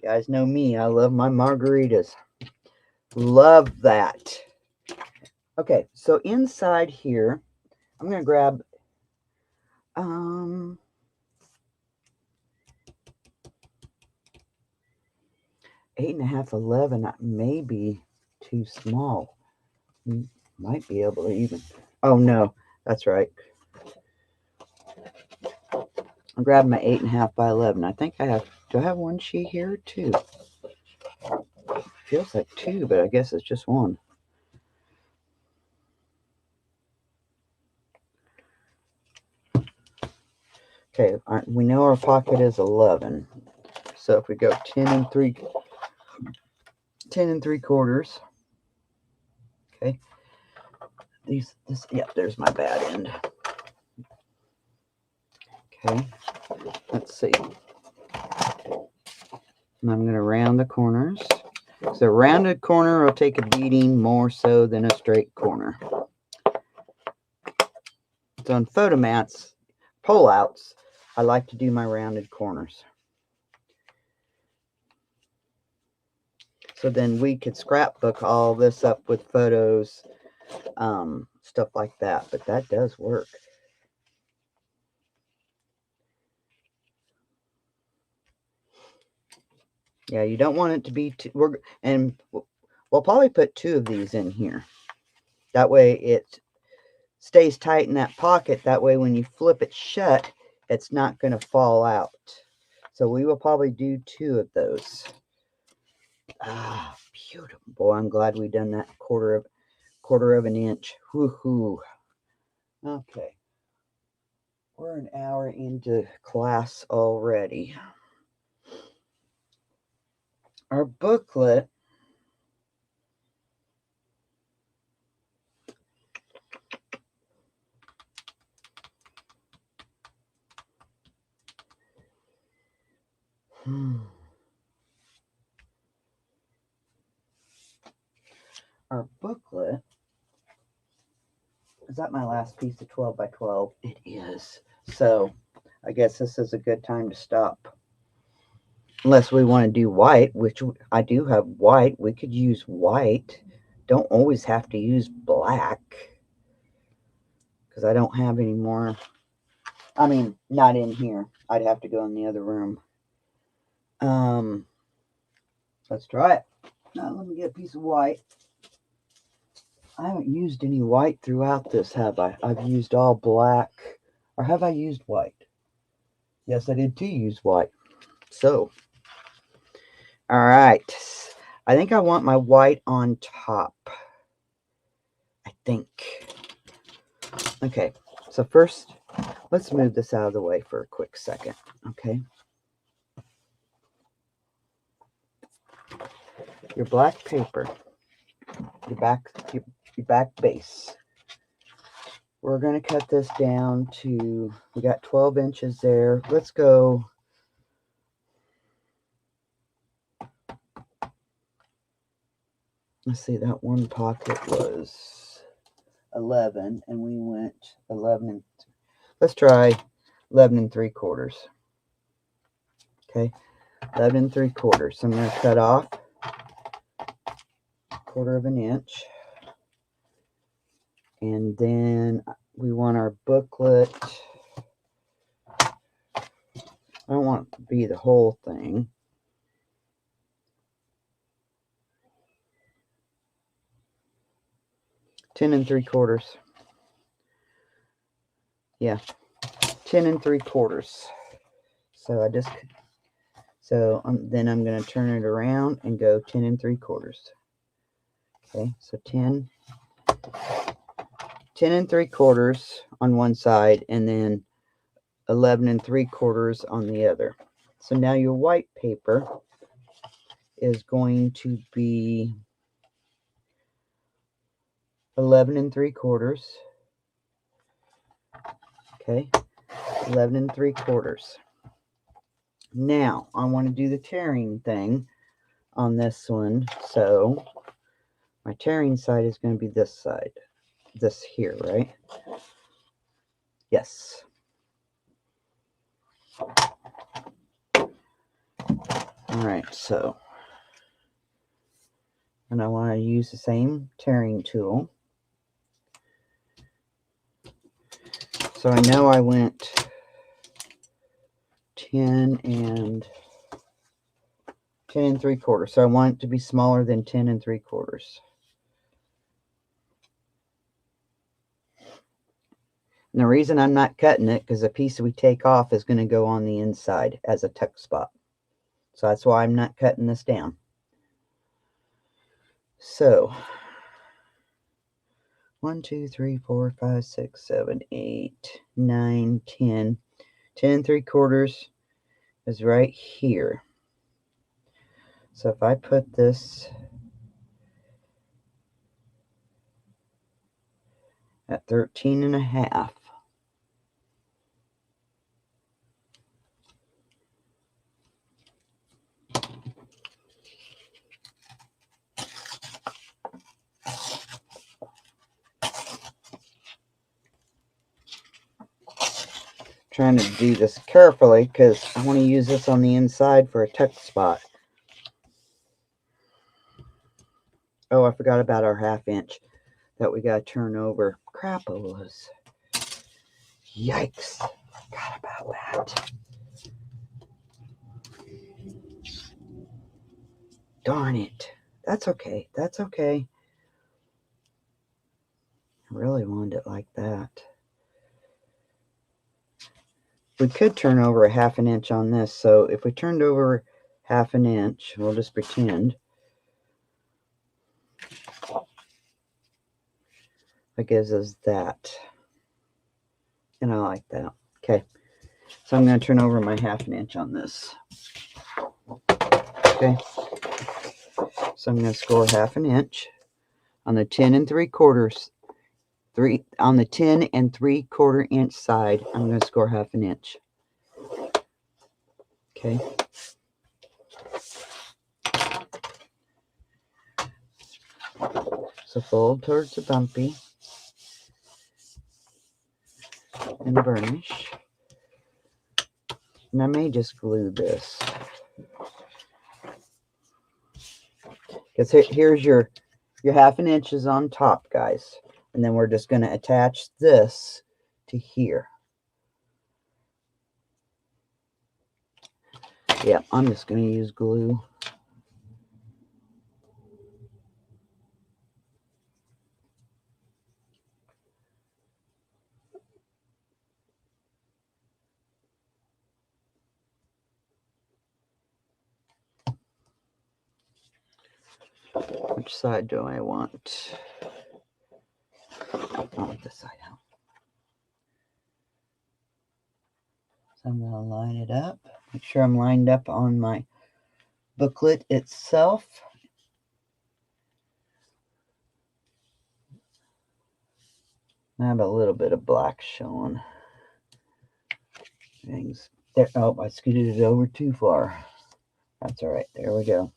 S1: guys know me, I love my margaritas. Love that. Okay, so inside here, I'm going to grab 8.5, 11. That may be too small. Might be able to even. Oh no, that's right. I'm grabbing my 8.5 by 11. I think I have. Do I have one sheet here? Two. Feels like two, but I guess it's just one. Okay, we know our pocket is 11. So if we go 10 and 3/4. Okay. There's my bad end. Okay, let's see. And I'm going to round the corners. So a rounded corner will take a beating more so than a straight corner. So on photo mats, pullouts, I like to do my rounded corners. So then we could scrapbook all this up with photos, stuff like that. But that does work. Yeah, you don't want it to be too, and we'll probably put 2 of these in here. That way it stays tight in that pocket. That way when you flip it shut, it's not going to fall out. So we will probably do 2 of those. Ah, beautiful. Boy, I'm glad we done that quarter of an inch. Woohoo. Okay. We're an hour into class already. Our booklet Our booklet, is that my last piece of 12 by 12? It is. So I guess this is a good time to stop. Unless we want to do white, which I do have white. We could use white. Don't always have to use black. Because I don't have any more. I mean, not in here. I'd have to go in the other room. Let's try it. Now, let me get a piece of white. I haven't used any white throughout this, have I? I've used all black. Or have I used white? Yes, I did too use white. So, all right. I think I want my white on top. I think. Okay, so first, let's move this out of the way for a quick second. Okay. Your black paper, your back base. We're going to cut this down to, we got 12 inches there. Let's go. Let's see, that one pocket was 11, and we went 11 and, let's try 11 3/4. Okay, 11 3/4. So I'm going to cut off 1/4 of an inch. And then we want our booklet. I don't want it to be the whole thing. Ten and 3/4. Yeah, 10 and 3/4. So then I'm going to turn it around and go 10 and 3/4. Okay, so 10 3/4 on one side, and then 11 3/4 on the other. So now your white paper is going to be 11 3/4. Okay, 11 3/4. Now I want to do the tearing thing on this one, so my tearing side is going to be this side, this here, right? Yes. All right, so, and I want to use the same tearing tool. So I know I went 10 3/4. So I want it to be smaller than 10 3/4. And the reason I'm not cutting it, because the piece we take off is going to go on the inside as a tuck spot. So that's why I'm not cutting this down. So 1 2 3 4 5 6 7 8 9 10 3/4 is right here. So if I put this at 13 1/2, trying to do this carefully because I want to use this on the inside for a tuck spot. Oh, I forgot about our 1/2 inch that we got to turn over. Crapolas. Yikes. Forgot about that. Darn it. That's okay. That's okay. I really wanted it like that. We could turn over a 1/2 inch on this. So if we turned over 1/2 inch, we'll just pretend. That gives us that. And I like that. Okay. So I'm going to turn over my 1/2 inch on this. Okay. So I'm going to score 1/2 inch on the 10 3/4. On the 10 3/4 inch side, I'm going to score 1/2 inch. Okay. So fold towards the bumpy and burnish. And I may just glue this. Because here's your 1/2 inch is on top, guys. And then we're just going to attach this to here. Yeah, I'm just going to use glue. Which side do I want? I want this side out. So I'm going to line it up. Make sure I'm lined up on my booklet itself. I have a little bit of black showing. Things there. Oh, I scooted it over too far. That's all right. There we go.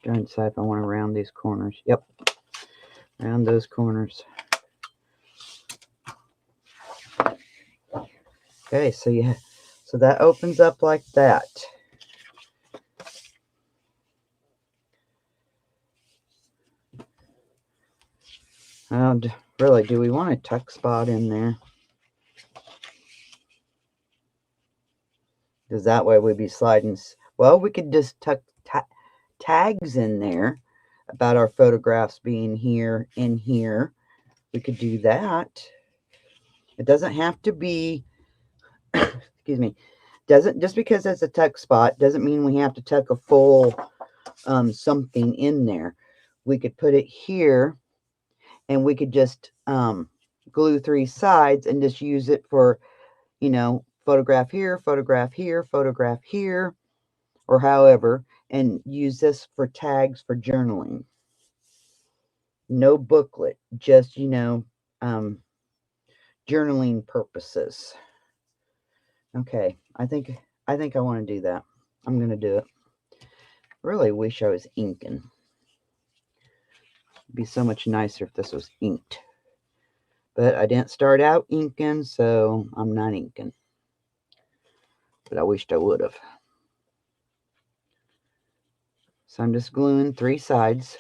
S1: Trying to decide if I want to round these corners. Yep. Round those corners. Okay, so yeah, so that opens up like that. Really, do we want a tuck spot in there? Because that way we'd be sliding. Well, we could just tuck tags in there about our photographs being here and here. We could do that. It doesn't have to be, excuse me, doesn't, just because it's a tuck spot doesn't mean we have to tuck a full something in there. We could put it here, and we could just glue 3 sides and just use it for, you know, photograph here, photograph here, photograph here, or however, and use this for tags for journaling. No booklet, just, you know, journaling purposes. Okay, I think I want to do that. I'm going to do it. Really wish I was inking. It'd be so much nicer if this was inked. But I didn't start out inking, so I'm not inking. But I wished I would have. So I'm just gluing 3 sides.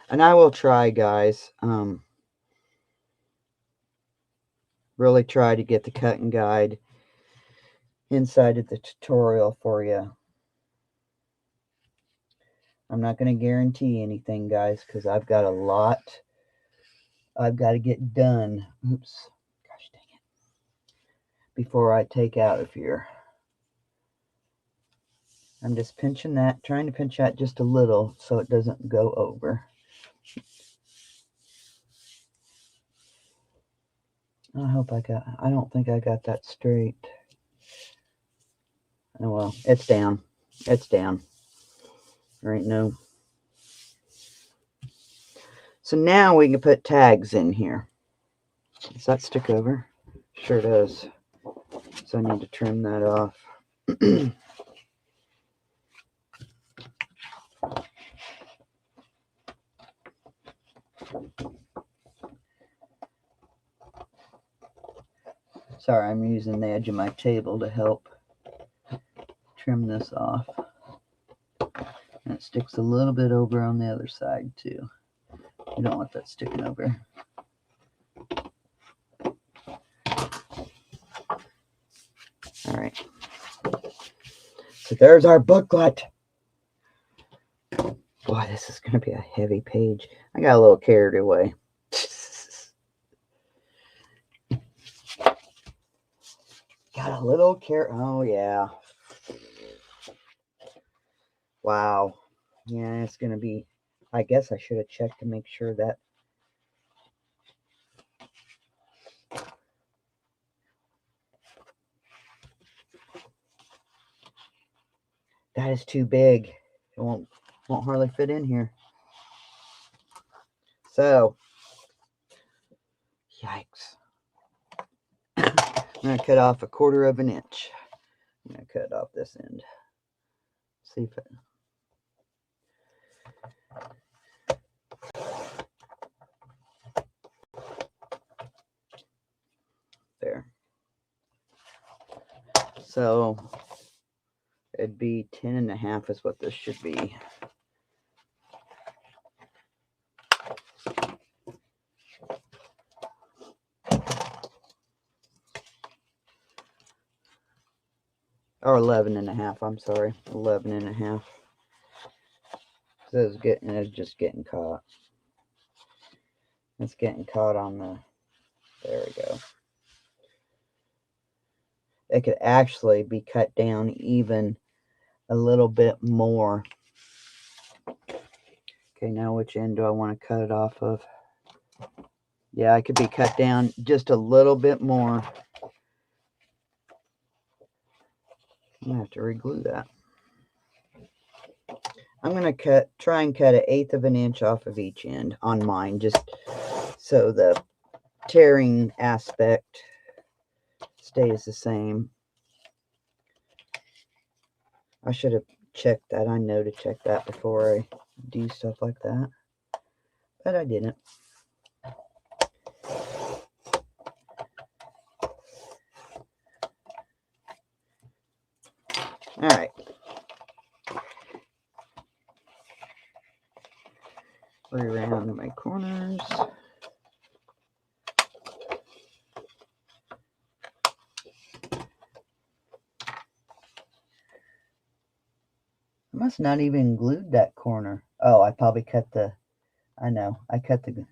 S1: And I will try, guys, really try to get the cutting guide inside of the tutorial for you. I'm not going to guarantee anything, guys, because I've got a lot I've got to get done. Oops. Gosh dang it. Before I take out of here. I'm just pinching that, trying to pinch that just a little so it doesn't go over. I don't think I got that straight. Oh well, it's down. It's down. There ain't no. So now we can put tags in here. Does that stick over? Sure does. So I need to trim that off. Sorry, I'm using the edge of my table to help trim this off. And it sticks a little bit over on the other side too. You don't want that sticking over. All right. So there's our booklet. Boy, this is going to be a heavy page. I got a little carried away. Got a little carrot. Oh, yeah. Wow. Yeah, it's going to be. I guess I should have checked to make sure that. That is too big. It won't hardly fit in here. So, yikes. I'm going to cut off 1/4 of an inch. I'm going to cut off this end. See if it. There. So it'd be 10.5 is what this should be. Or 11.5, I'm sorry. 11.5. So it's just getting caught. It's getting caught on the, there we go. It could actually be cut down even a little bit more. Okay, now which end do I want to cut it off of? Yeah, it could be cut down just a little bit more. I'm going to have to re-glue that. I'm going to try and cut 1/8 of an inch off of each end on mine, just so the tearing aspect stays the same. I should have checked that. I know to check that before I do stuff like that, but I didn't. All right. Around my corners. I must not even glued that corner. Oh, I probably cut the, I know. I cut the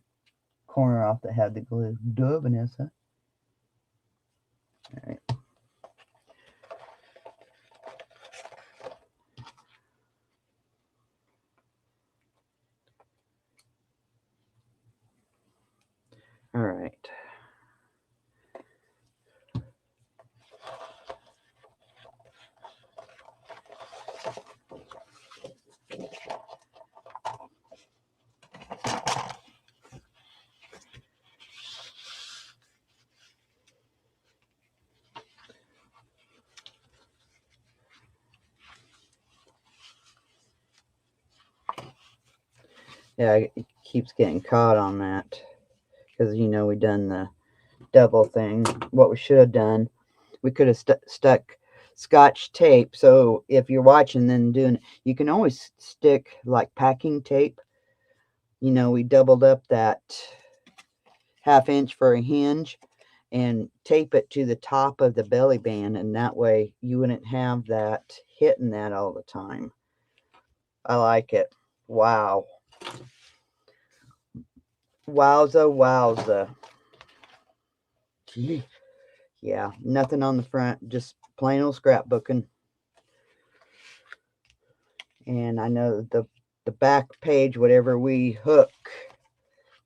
S1: corner off that had the glue. Duh, Vanessa. All right. All right. Yeah, it keeps getting caught on that because, you know, we done the double thing. What we should have done, we could have stuck Scotch tape. So if you're watching then doing, you can always stick like packing tape. You know, we doubled up that 1/2 inch for a hinge and tape it to the top of the belly band, and that way you wouldn't have that hitting that all the time. I like it. Wow. Wowza, wowza. Gee. Yeah, nothing on the front, just plain old scrapbooking. And I know the back page, whatever we hook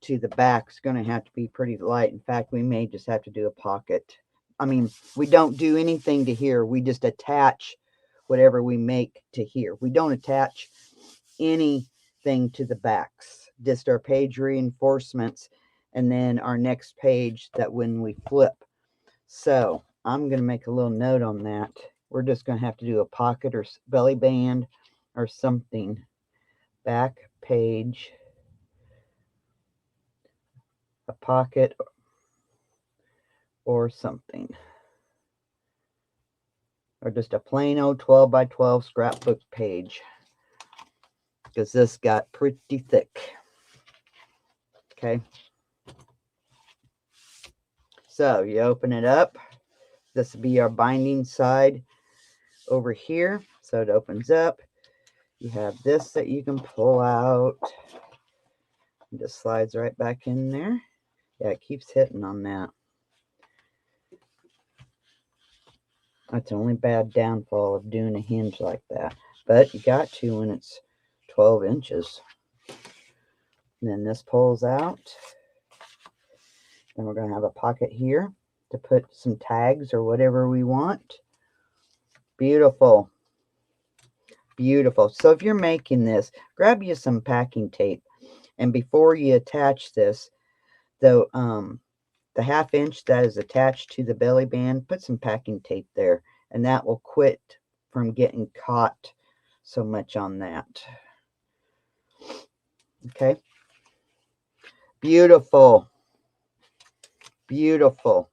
S1: to the back, is going to have to be pretty light. In fact, we may just have to do a pocket. I mean, we don't do anything to here. We just attach whatever we make to here. We don't attach anything to the backs, just our page reinforcements, and then our next page that when we flip. So I'm going to make a little note on that. We're just going to have to do a pocket or belly band or something. Back page, a pocket or something. Or just a plain old 12 by 12 scrapbook page. Because this got pretty thick. Okay. So you open it up. This will be our binding side over here. So it opens up. You have this that you can pull out. It just slides right back in there. Yeah, it keeps hitting on that. That's the only bad downfall of doing a hinge like that. But you got to when it's 12 inches. And then this pulls out. Then we're going to have a pocket here to put some tags or whatever we want. Beautiful. Beautiful. So if you're making this, grab you some packing tape. And before you attach this, the 1/2 inch that is attached to the belly band, put some packing tape there. And that will quit from getting caught so much on that. Okay. Beautiful. Beautiful.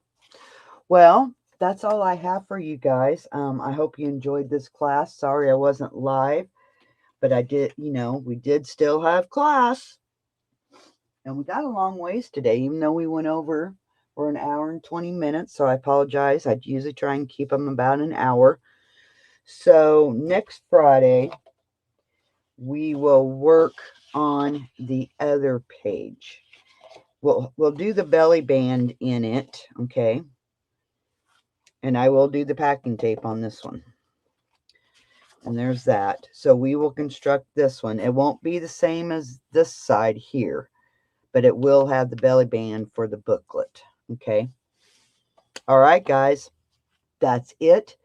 S1: Well, that's all I have for you guys. I hope you enjoyed this class. Sorry I wasn't live, but I did, you know, we did still have class. And we got a long ways today, even though we went over for an hour and 20 minutes. So I apologize. I'd usually try and keep them about an hour. So next Friday, we will work on the other page. We'll do the belly band in it, okay? And I will do the packing tape on this one. And there's that. So we will construct this one. It won't be the same as this side here, but it will have the belly band for the booklet, okay? All right, guys, that's it.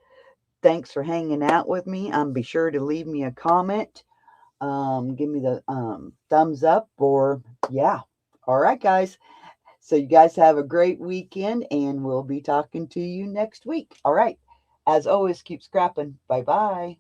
S1: Thanks for hanging out with me. Be sure to leave me a comment. Give me the thumbs up or, yeah. All right, guys. So you guys have a great weekend, and we'll be talking to you next week. All right. As always, keep scrapping. Bye-bye.